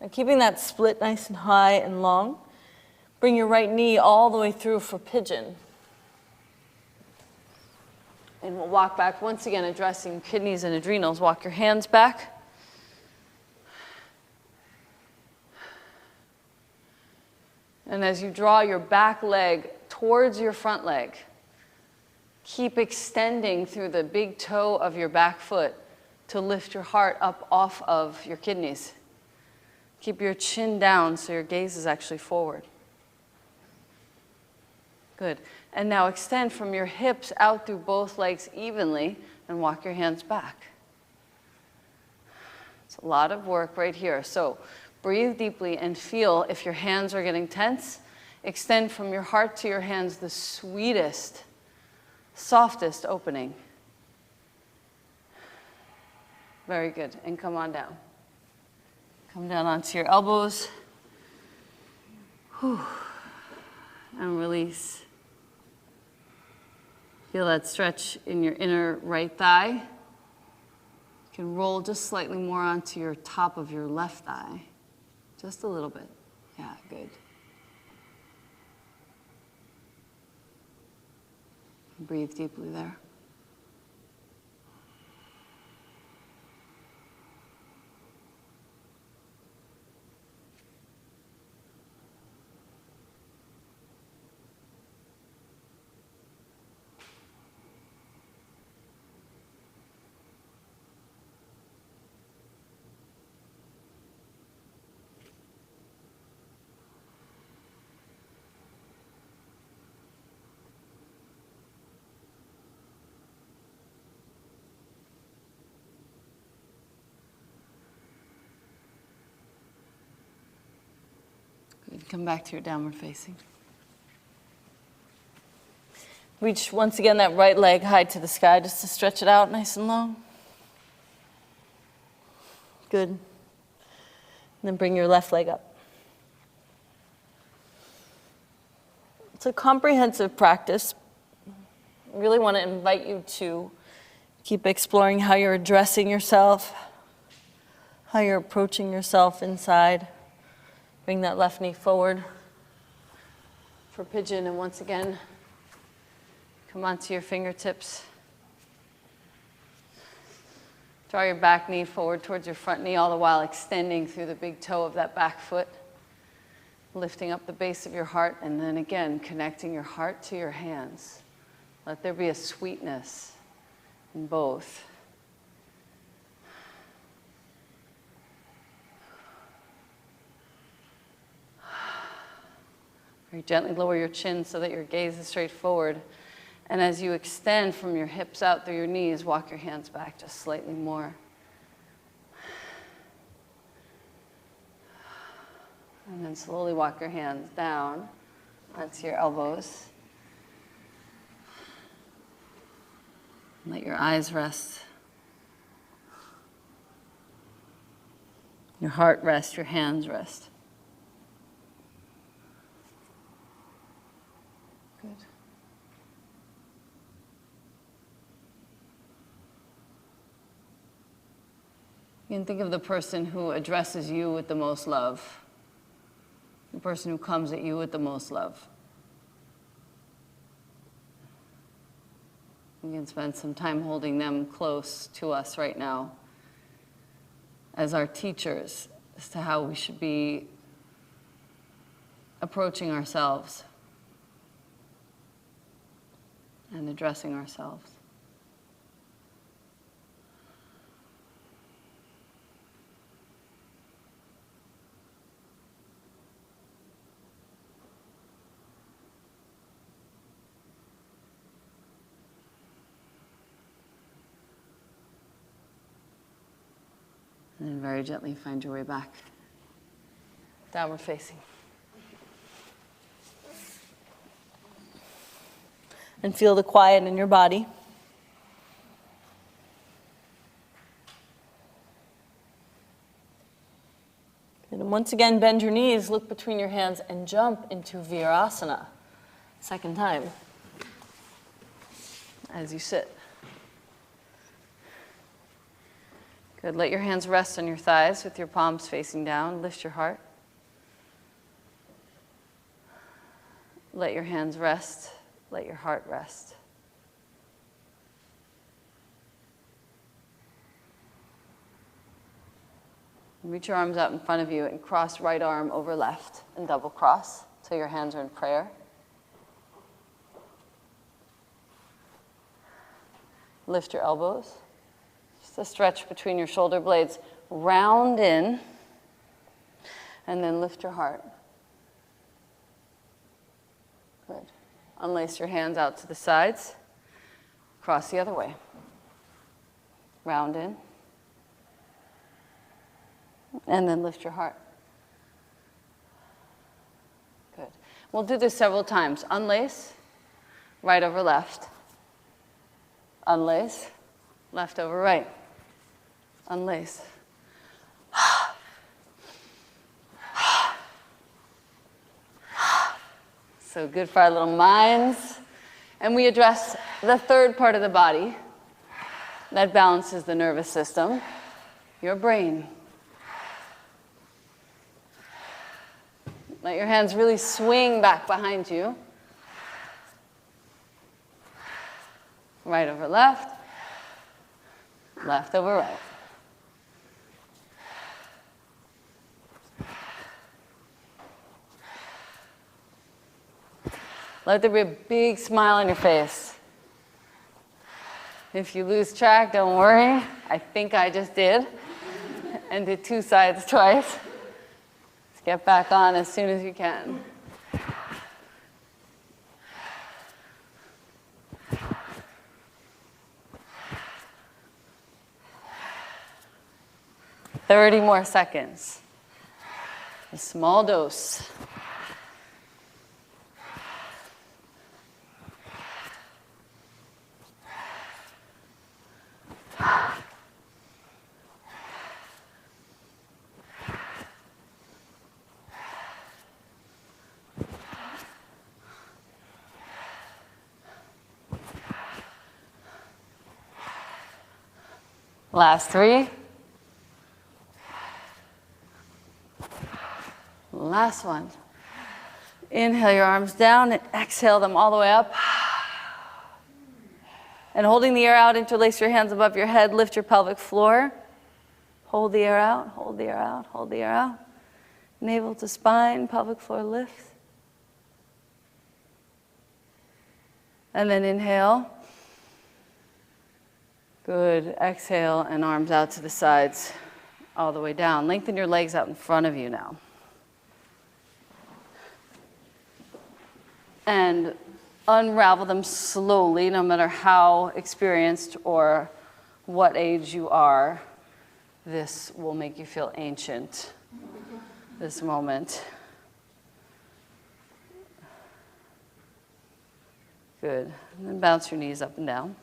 And keeping that split nice and high and long, bring your right knee all the way through for pigeon. And we'll walk back once again, addressing kidneys and adrenals. Walk your hands back. And as you draw your back leg towards your front leg, keep extending through the big toe of your back foot to lift your heart up off of your kidneys. Keep your chin down so your gaze is actually forward. Good. And now extend from your hips out through both legs evenly and walk your hands back. It's a lot of work right here. So breathe deeply and feel if your hands are getting tense. Extend from your heart to your hands the sweetest, softest opening. Very good. And come on down. Come down onto your elbows. Whew. And release. Feel that stretch in your inner right thigh. You can roll just slightly more onto your top of your left thigh. Just a little bit. Yeah, good. Breathe deeply there. Good. Come back to your downward facing. Reach once again that right leg high to the sky just to stretch it out nice and long. Good. And then bring your left leg up. It's a comprehensive practice. I really want to invite you to keep exploring how you're addressing yourself, how you're approaching yourself inside. Bring that left knee forward for pigeon, and once again, come onto your fingertips. Draw your back knee forward towards your front knee, all the while extending through the big toe of that back foot, lifting up the base of your heart, and then again, connecting your heart to your hands. Let there be a sweetness in both. Very gently lower your chin so that your gaze is straight forward. And as you extend from your hips out through your knees, walk your hands back just slightly more. And then slowly walk your hands down onto your elbows. Let your eyes rest. Your heart rest, your hands rest. Good. You can think of the person who addresses you with the most love, the person who comes at you with the most love. We can spend some time holding them close to us right now as our teachers as to how we should be approaching ourselves and addressing ourselves. And then very gently find your way back. Downward facing. And feel the quiet in your body. And once again, bend your knees, look between your hands, and jump into Virasana. Second time. As you sit. Good. Let your hands rest on your thighs with your palms facing down. Lift your heart. Let your hands rest. Let your heart rest. Reach your arms out in front of you and cross right arm over left and double cross so your hands are in prayer. Lift your elbows. Just a stretch between your shoulder blades. Round in, and then lift your heart. Good. Unlace your hands out to the sides. Cross the other way. Round in, and then lift your heart. Good. We'll do this several times. Unlace, right over left. Unlace, left over right. Unlace. So good for our little minds. And we address the third part of the body that balances the nervous system, your brain. Let your hands really swing back behind you. Right over left, left over right. Let there be a big smile on your face. If you lose track, don't worry. I think I just did. And did two sides twice. Let's get back on as soon as you can. "30 more seconds. A small dose. Last 3. Last one. Inhale your arms down and exhale them all the way up. And holding the air out, interlace your hands above your head, lift your pelvic floor. Hold the air out, hold the air out, hold the air out. Navel to spine, pelvic floor lift. And then inhale. Good. Exhale and arms out to the sides, all the way down. Lengthen your legs out in front of you now. And unravel them slowly, no matter how experienced or what age you are. This will make you feel ancient, this moment. Good. And then bounce your knees up and down.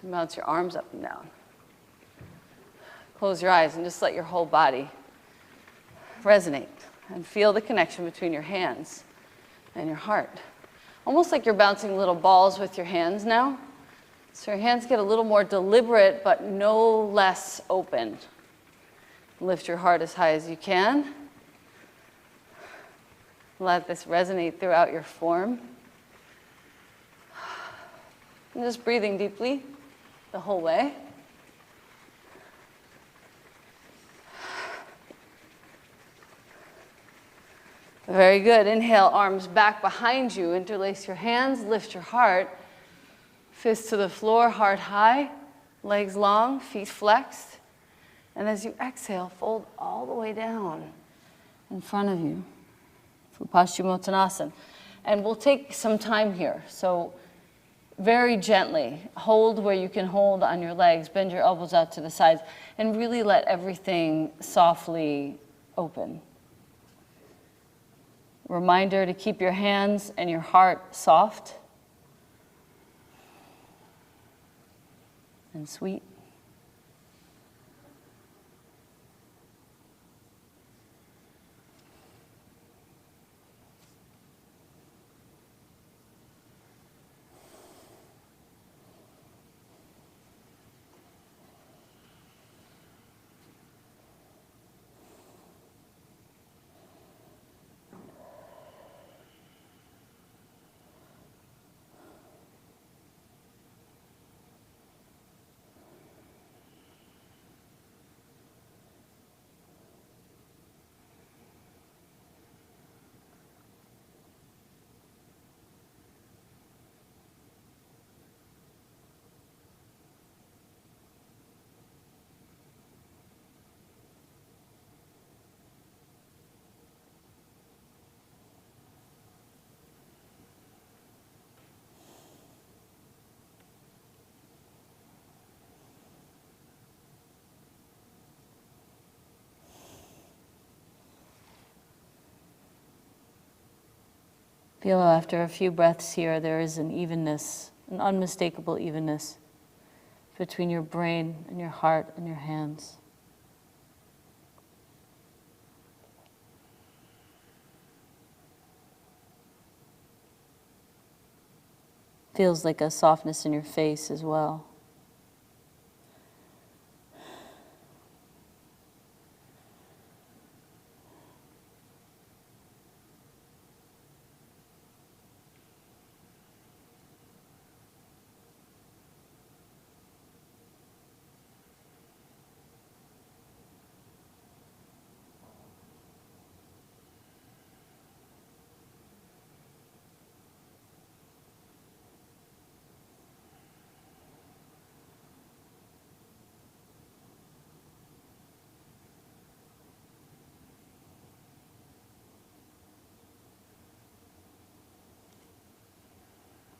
And bounce your arms up and down. Close your eyes and just let your whole body resonate and feel the connection between your hands and your heart. Almost like you're bouncing little balls with your hands now. So your hands get a little more deliberate, but no less open. Lift your heart as high as you can. Let this resonate throughout your form. And just breathing deeply the whole way. Very good. Inhale, arms back behind you. Interlace your hands, lift your heart. Fists to the floor, heart high, legs long, feet flexed. And as you exhale, fold all the way down in front of you for Paschimottanasana. And we'll take some time here. So very gently, hold where you can hold on your legs, bend your elbows out to the sides, and really let everything softly open. Reminder to keep your hands and your heart soft and sweet. Feel after a few breaths here, there is an evenness, an unmistakable evenness between your brain and your heart and your hands. Feels like a softness in your face as well.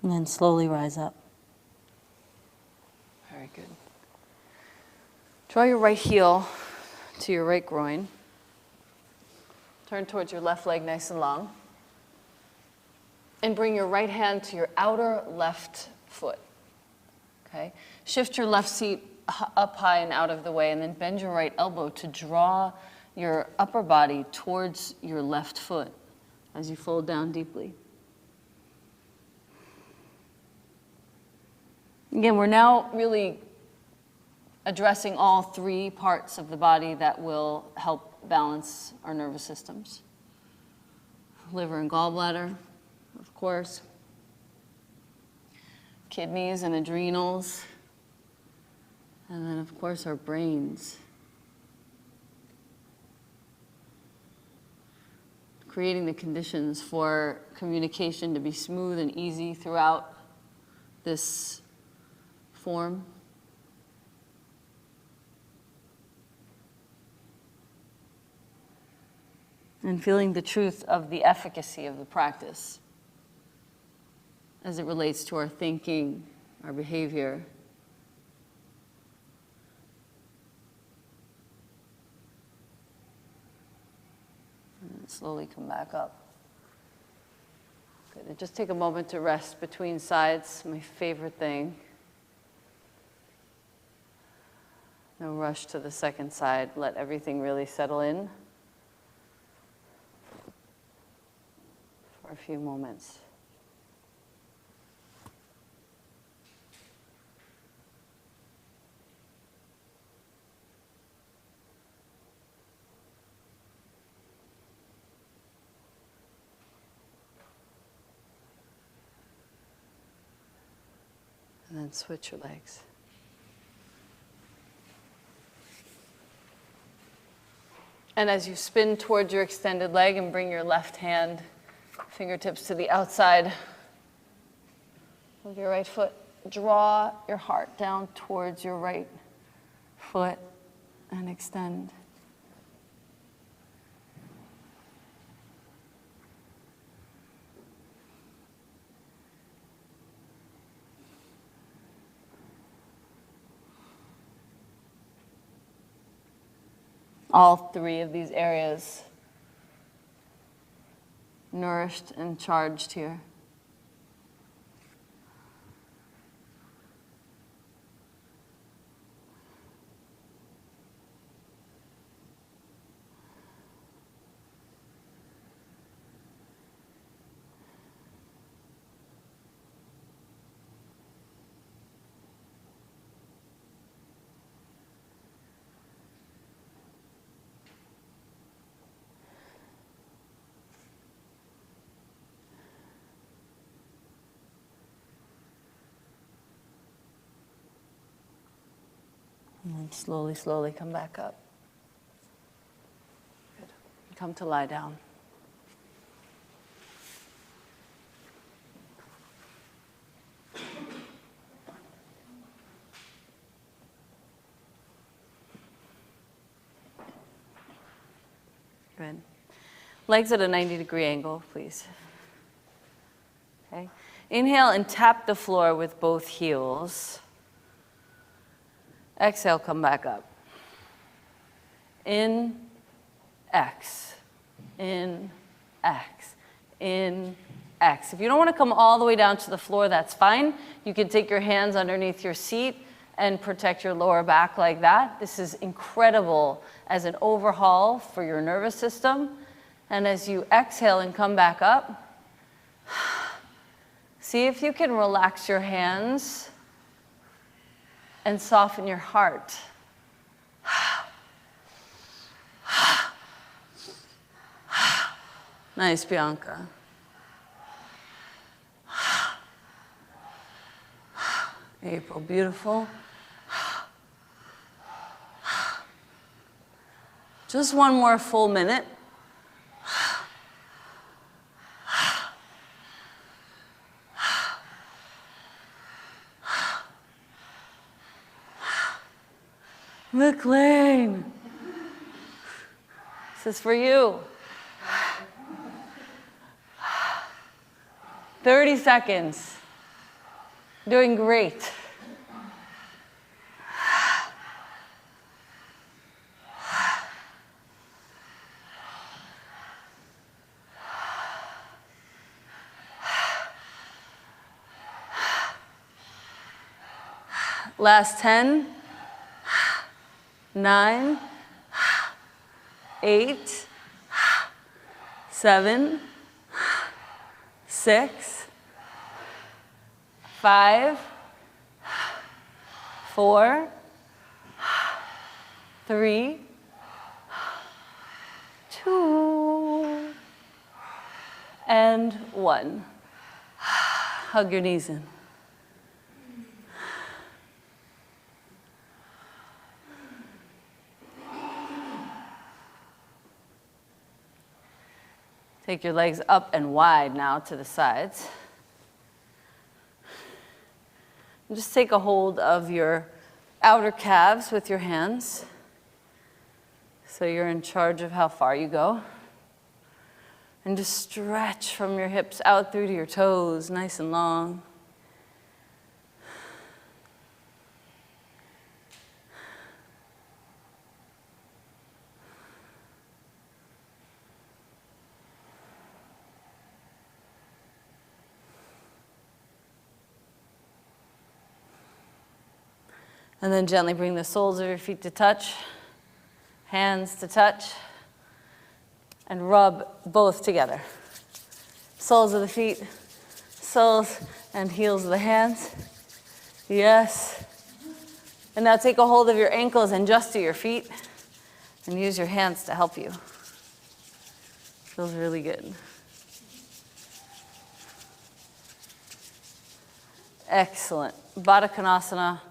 And then slowly rise up. Very good. Draw your right heel to your right groin. Turn towards your left leg nice and long. And bring your right hand to your outer left foot. Okay? Shift your left seat up high and out of the way, and then bend your right elbow to draw your upper body towards your left foot as you fold down deeply. Again, we're now really addressing all three parts of the body that will help balance our nervous systems. Liver and gallbladder, of course. Kidneys and adrenals. And then, of course, our brains. Creating the conditions for communication to be smooth and easy throughout this form. And feeling the truth of the efficacy of the practice as it relates to our thinking, our behavior. And slowly come back up. Good. And just take a moment to rest between sides, my favorite thing. No rush to the second side. Let everything really settle in for a few moments. And then switch your legs. And as you spin towards your extended leg and bring your left hand, fingertips to the outside of your right foot, draw your heart down towards your right foot and extend. All three of these areas nourished and charged here. And then slowly, slowly come back up. Good. Come to lie down. Good. Legs at a 90-degree angle, please. Okay. Inhale and tap the floor with both heels. Exhale, come back up. In, X. In, X. In, X. If you don't want to come all the way down to the floor, that's fine. You can take your hands underneath your seat and protect your lower back like that. This is incredible as an overhaul for your nervous system. And as you exhale and come back up, see if you can relax your hands and soften your heart. Nice, Bianca. April, beautiful. Just one more full minute. McLean, this is for you. 30 seconds. Doing great. Last 10, 9, 8, 7, 6, 5, 4, 3, 2, and 1. Hug your knees in. Take your legs up and wide now to the sides. And just take a hold of your outer calves with your hands. So you're in charge of how far you go. And just stretch from your hips out through to your toes, nice and long. And then gently bring the soles of your feet to touch, hands to touch, and rub both together. Soles of the feet, soles and heels of the hands. Yes. And now take a hold of your ankles and just to your feet, and use your hands to help you. Feels really good. Excellent. Badakanasana.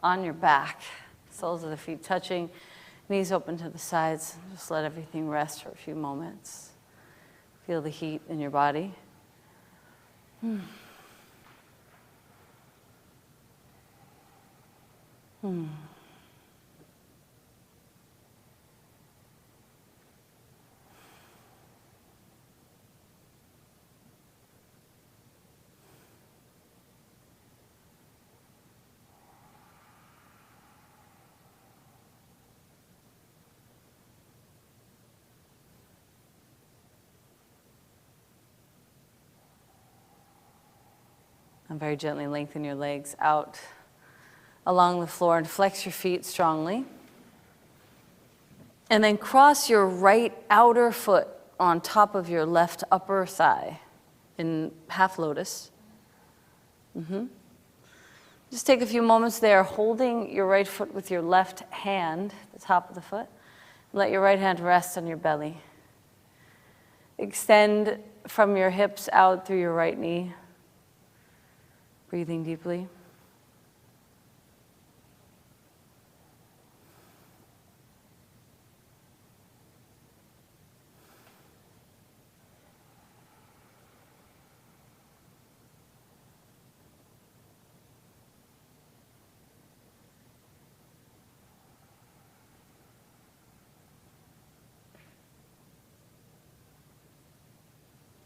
On your back, soles of the feet touching, knees open to the sides. Just let everything rest for a few moments. Feel the heat in your body. And very gently lengthen your legs out along the floor and flex your feet strongly. And then cross your right outer foot on top of your left upper thigh in half lotus. Just take a few moments there, holding your right foot with your left hand, the top of the foot. Let your right hand rest on your belly. Extend from your hips out through your right knee. Breathing deeply.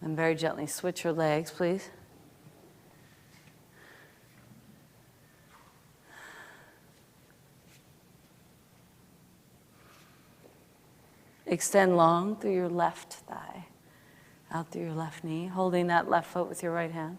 And very gently switch your legs, please. Extend long through your left thigh, out through your left knee, holding that left foot with your right hand.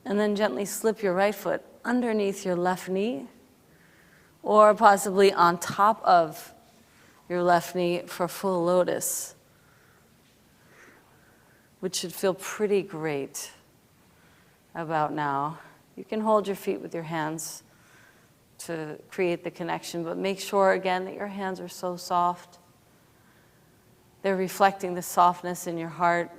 And then gently slip your right foot underneath your left knee, or possibly on top of your left knee for full lotus, which should feel pretty great about now. You can hold your feet with your hands to create the connection, but make sure again that your hands are so soft. They're reflecting the softness in your heart.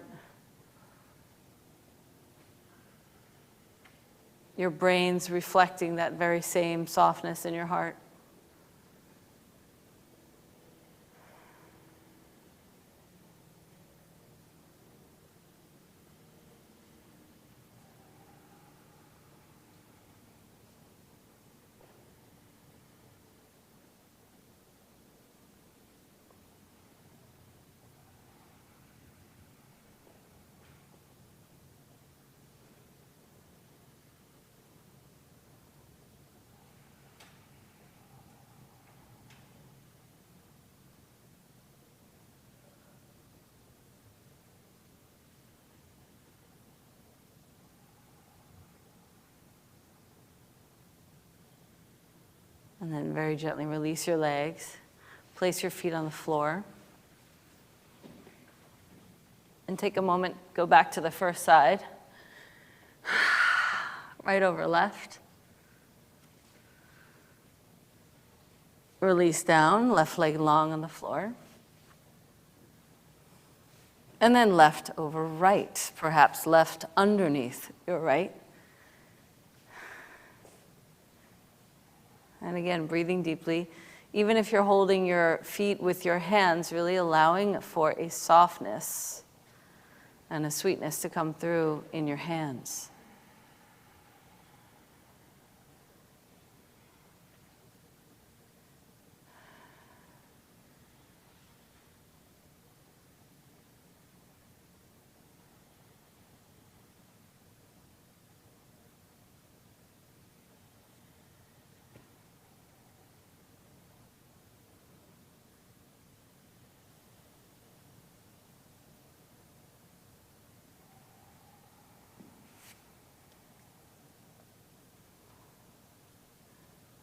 Your brain's reflecting that very same softness in your heart. And then very gently release your legs. Place your feet on the floor. And take a moment, go back to the first side. Right over left. Release down, left leg long on the floor. And then left over right, perhaps left underneath your right. And again, breathing deeply. Even if you're holding your feet with your hands, really allowing for a softness and a sweetness to come through in your hands.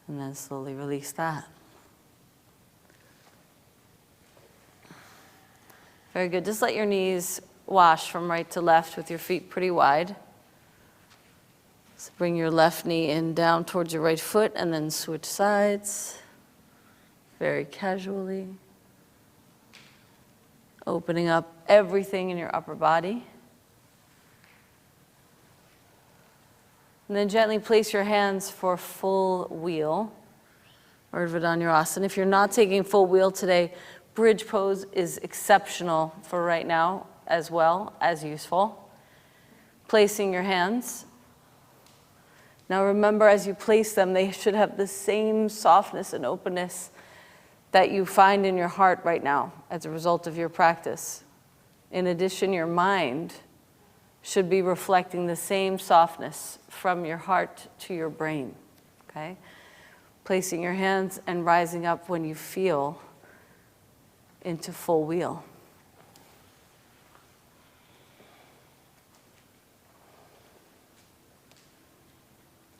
And then slowly release that. Very good. Just let your knees wash from right to left with your feet pretty wide. So bring your left knee in down towards your right foot and then switch sides. Very casually. Opening up everything in your upper body. And then gently place your hands for full wheel, or Urdhva If you're not taking full wheel today, bridge pose is exceptional for right now as well as useful. Placing your hands. Now remember, as you place them, they should have the same softness and openness that you find in your heart right now as a result of your practice. In addition, your mind should be reflecting the same softness from your heart to your brain, okay? Placing your hands and rising up when you feel into full wheel.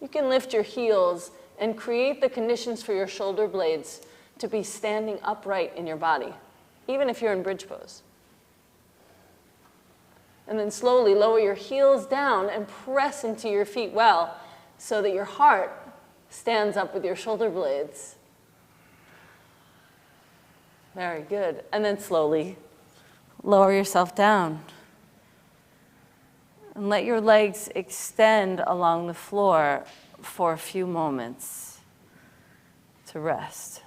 You can lift your heels and create the conditions for your shoulder blades to be standing upright in your body, even if you're in bridge pose. And then slowly lower your heels down and press into your feet well so that your heart stands up with your shoulder blades. Very good. And then slowly lower yourself down. And let your legs extend along the floor for a few moments to rest.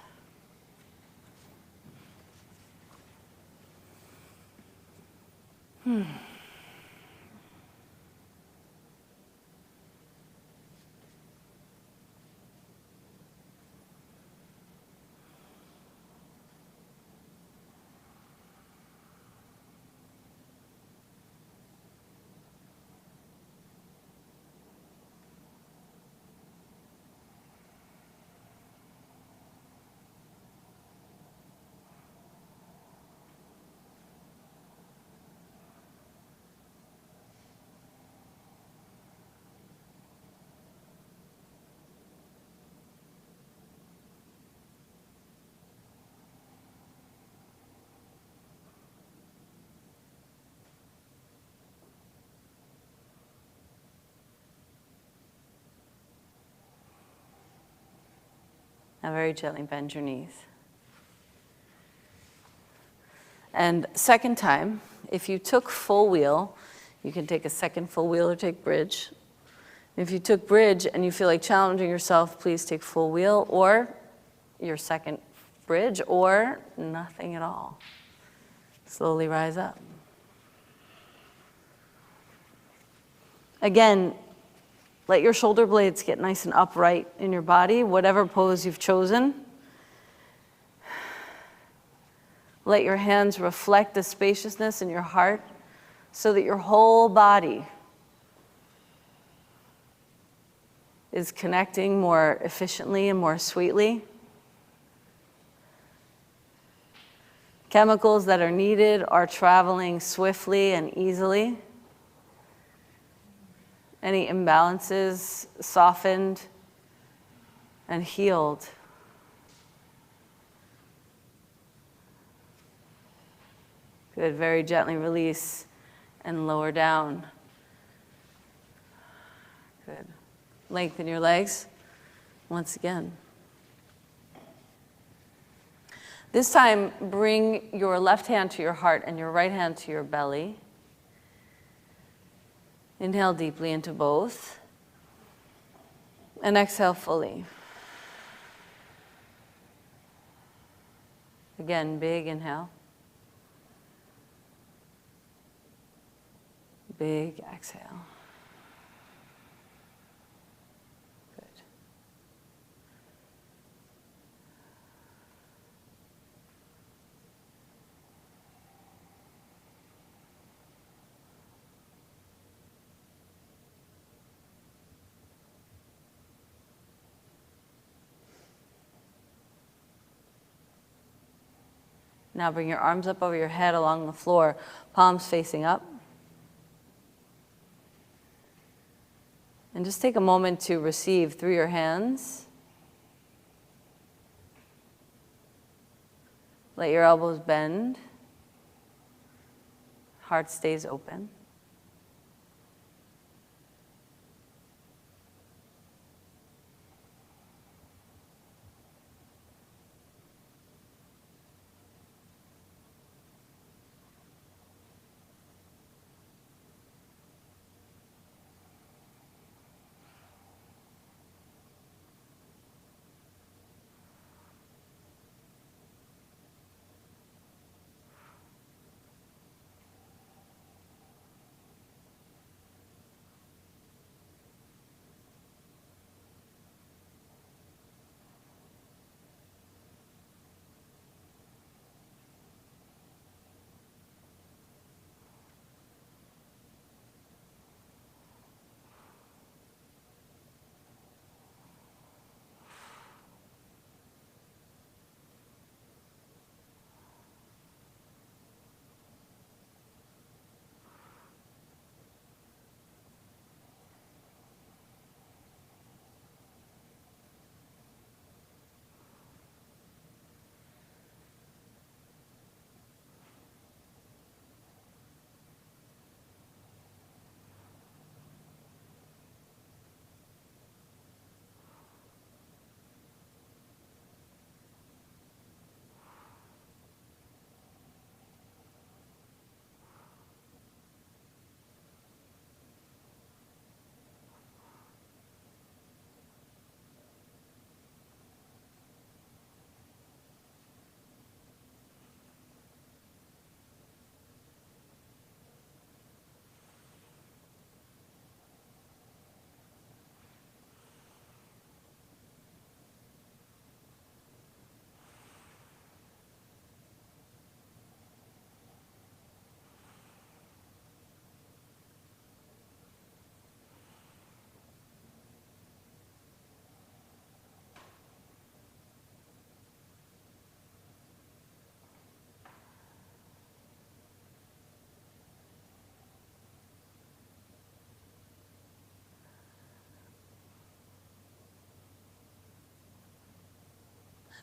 Now very gently bend your knees. And second time, if you took full wheel, you can take a second full wheel or take bridge. If you took bridge and you feel like challenging yourself, please take full wheel or your second bridge or nothing at all. Slowly rise up. Again, let your shoulder blades get nice and upright in your body, whatever pose you've chosen. Let your hands reflect the spaciousness in your heart so that your whole body is connecting more efficiently and more sweetly. Chemicals that are needed are traveling swiftly and easily. Any imbalances softened and healed Good, very gently release and lower down. Good. Lengthen your legs once again. This time, bring your left hand to your heart and your right hand to your belly. Inhale deeply into both. And exhale fully. Again, big inhale. Big exhale. Good. Now bring your arms up over your head along the floor, palms facing up. And just take a moment to receive through your hands. Let your elbows bend. Heart stays open.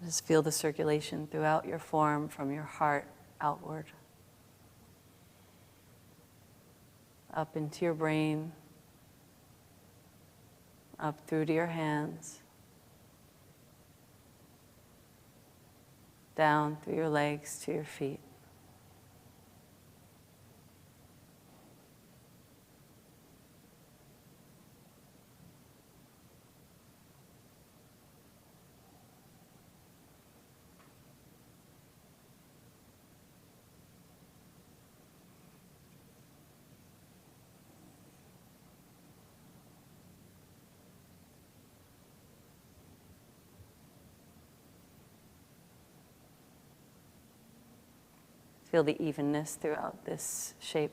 Just feel the circulation throughout your form from your heart outward. Up into your brain, up through to your hands, down through your legs to your feet. Feel the evenness throughout this shape.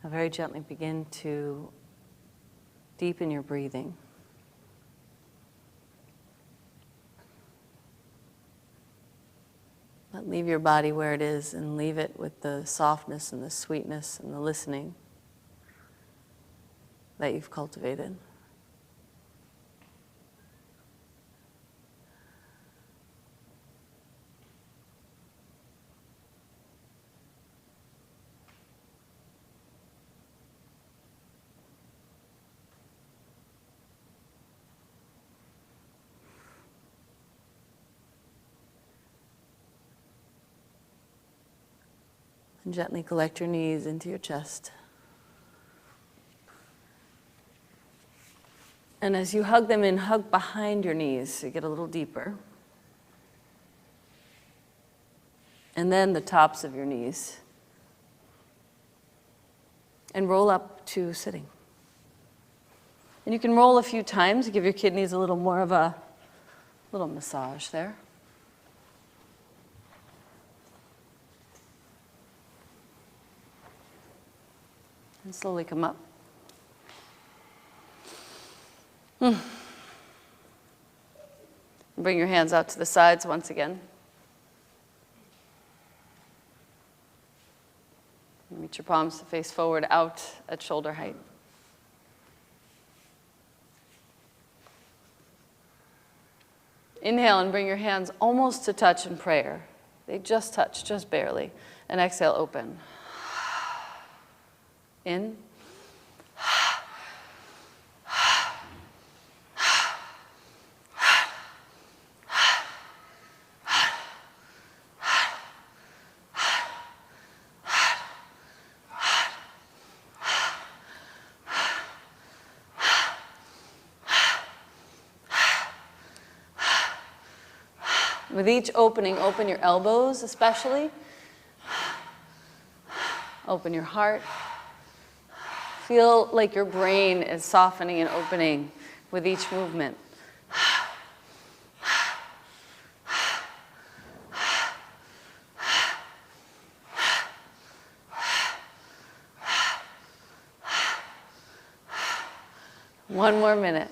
very gently begin to deepen your breathing. But leave your body where it is and leave it with the softness and the sweetness and the listening that you've cultivated. And gently collect your knees into your chest. And as you hug them in, hug behind your knees so you get a little deeper. And then the tops of your knees. And roll up to sitting. And you can roll a few times to give your kidneys a little more of a little massage there. And slowly come up. Bring your hands out to the sides once again. Reach your palms to face forward out at shoulder height. Inhale and bring your hands almost to touch in prayer. They just touch, just barely. And exhale, open. In. With each opening, open your elbows especially. Open your heart. Feel like your brain is softening and opening with each movement. One more minute.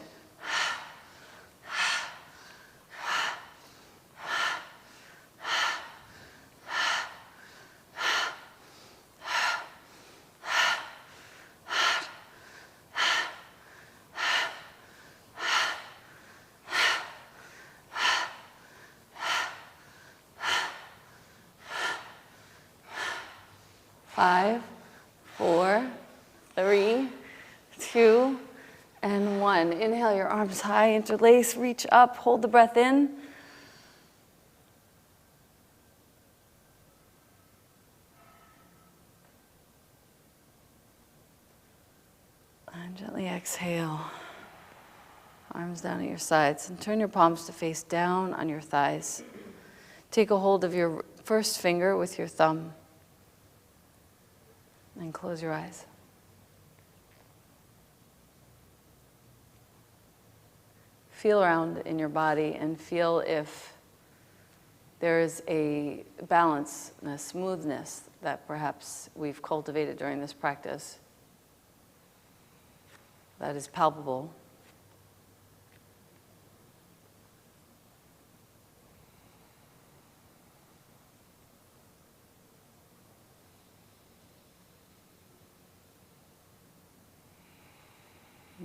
Five, four, three, two, and one. Inhale, your arms high, interlace, reach up, hold the breath in. And gently exhale. Arms down at your sides, and turn your palms to face down on your thighs. Take a hold of your first finger with your thumb. And close your eyes. Feel around in your body and feel if there is a balance and a smoothness that perhaps we've cultivated during this practice that is palpable.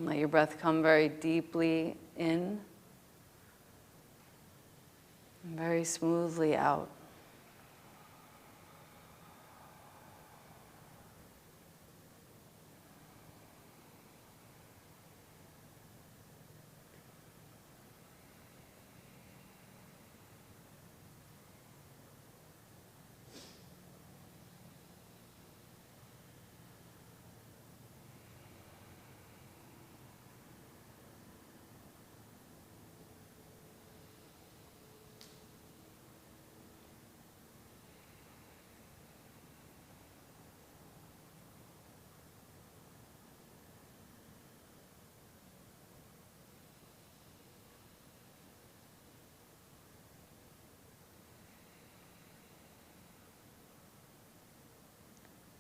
Let your breath come very deeply in and very smoothly out.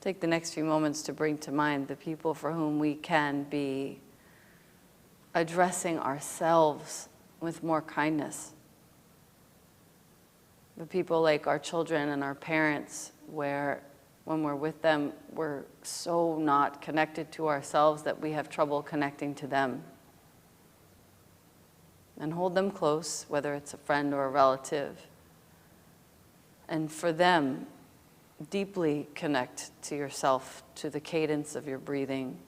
Take the next few moments to bring to mind the people for whom we can be addressing ourselves with more kindness. The people like our children and our parents, where when we're with them, we're so not connected to ourselves that we have trouble connecting to them. And hold them close, whether it's a friend or a relative. And for them, deeply connect to yourself, to the cadence of your breathing.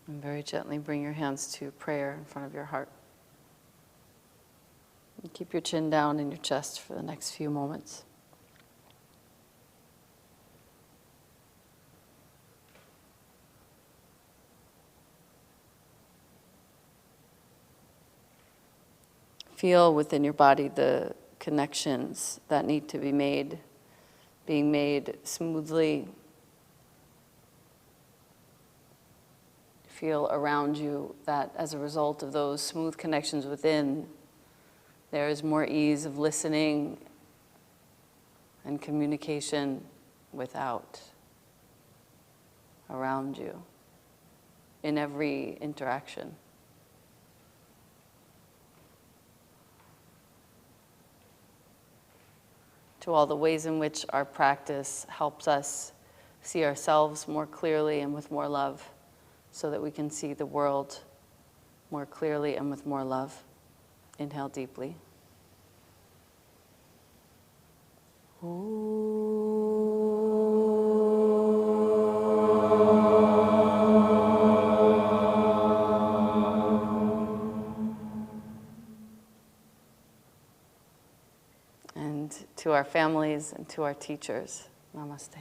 And very gently bring your hands to prayer in front of your heart. And keep your chin down in your chest for the next few moments. Feel within your body the connections that need to be made, being made smoothly. Feel around you that as a result of those smooth connections within, there is more ease of listening and communication without, around you, in every interaction. To all the ways in which our practice helps us see ourselves more clearly and with more love, so that we can see the world more clearly and with more love. Inhale deeply. And to our families and to our teachers, namaste.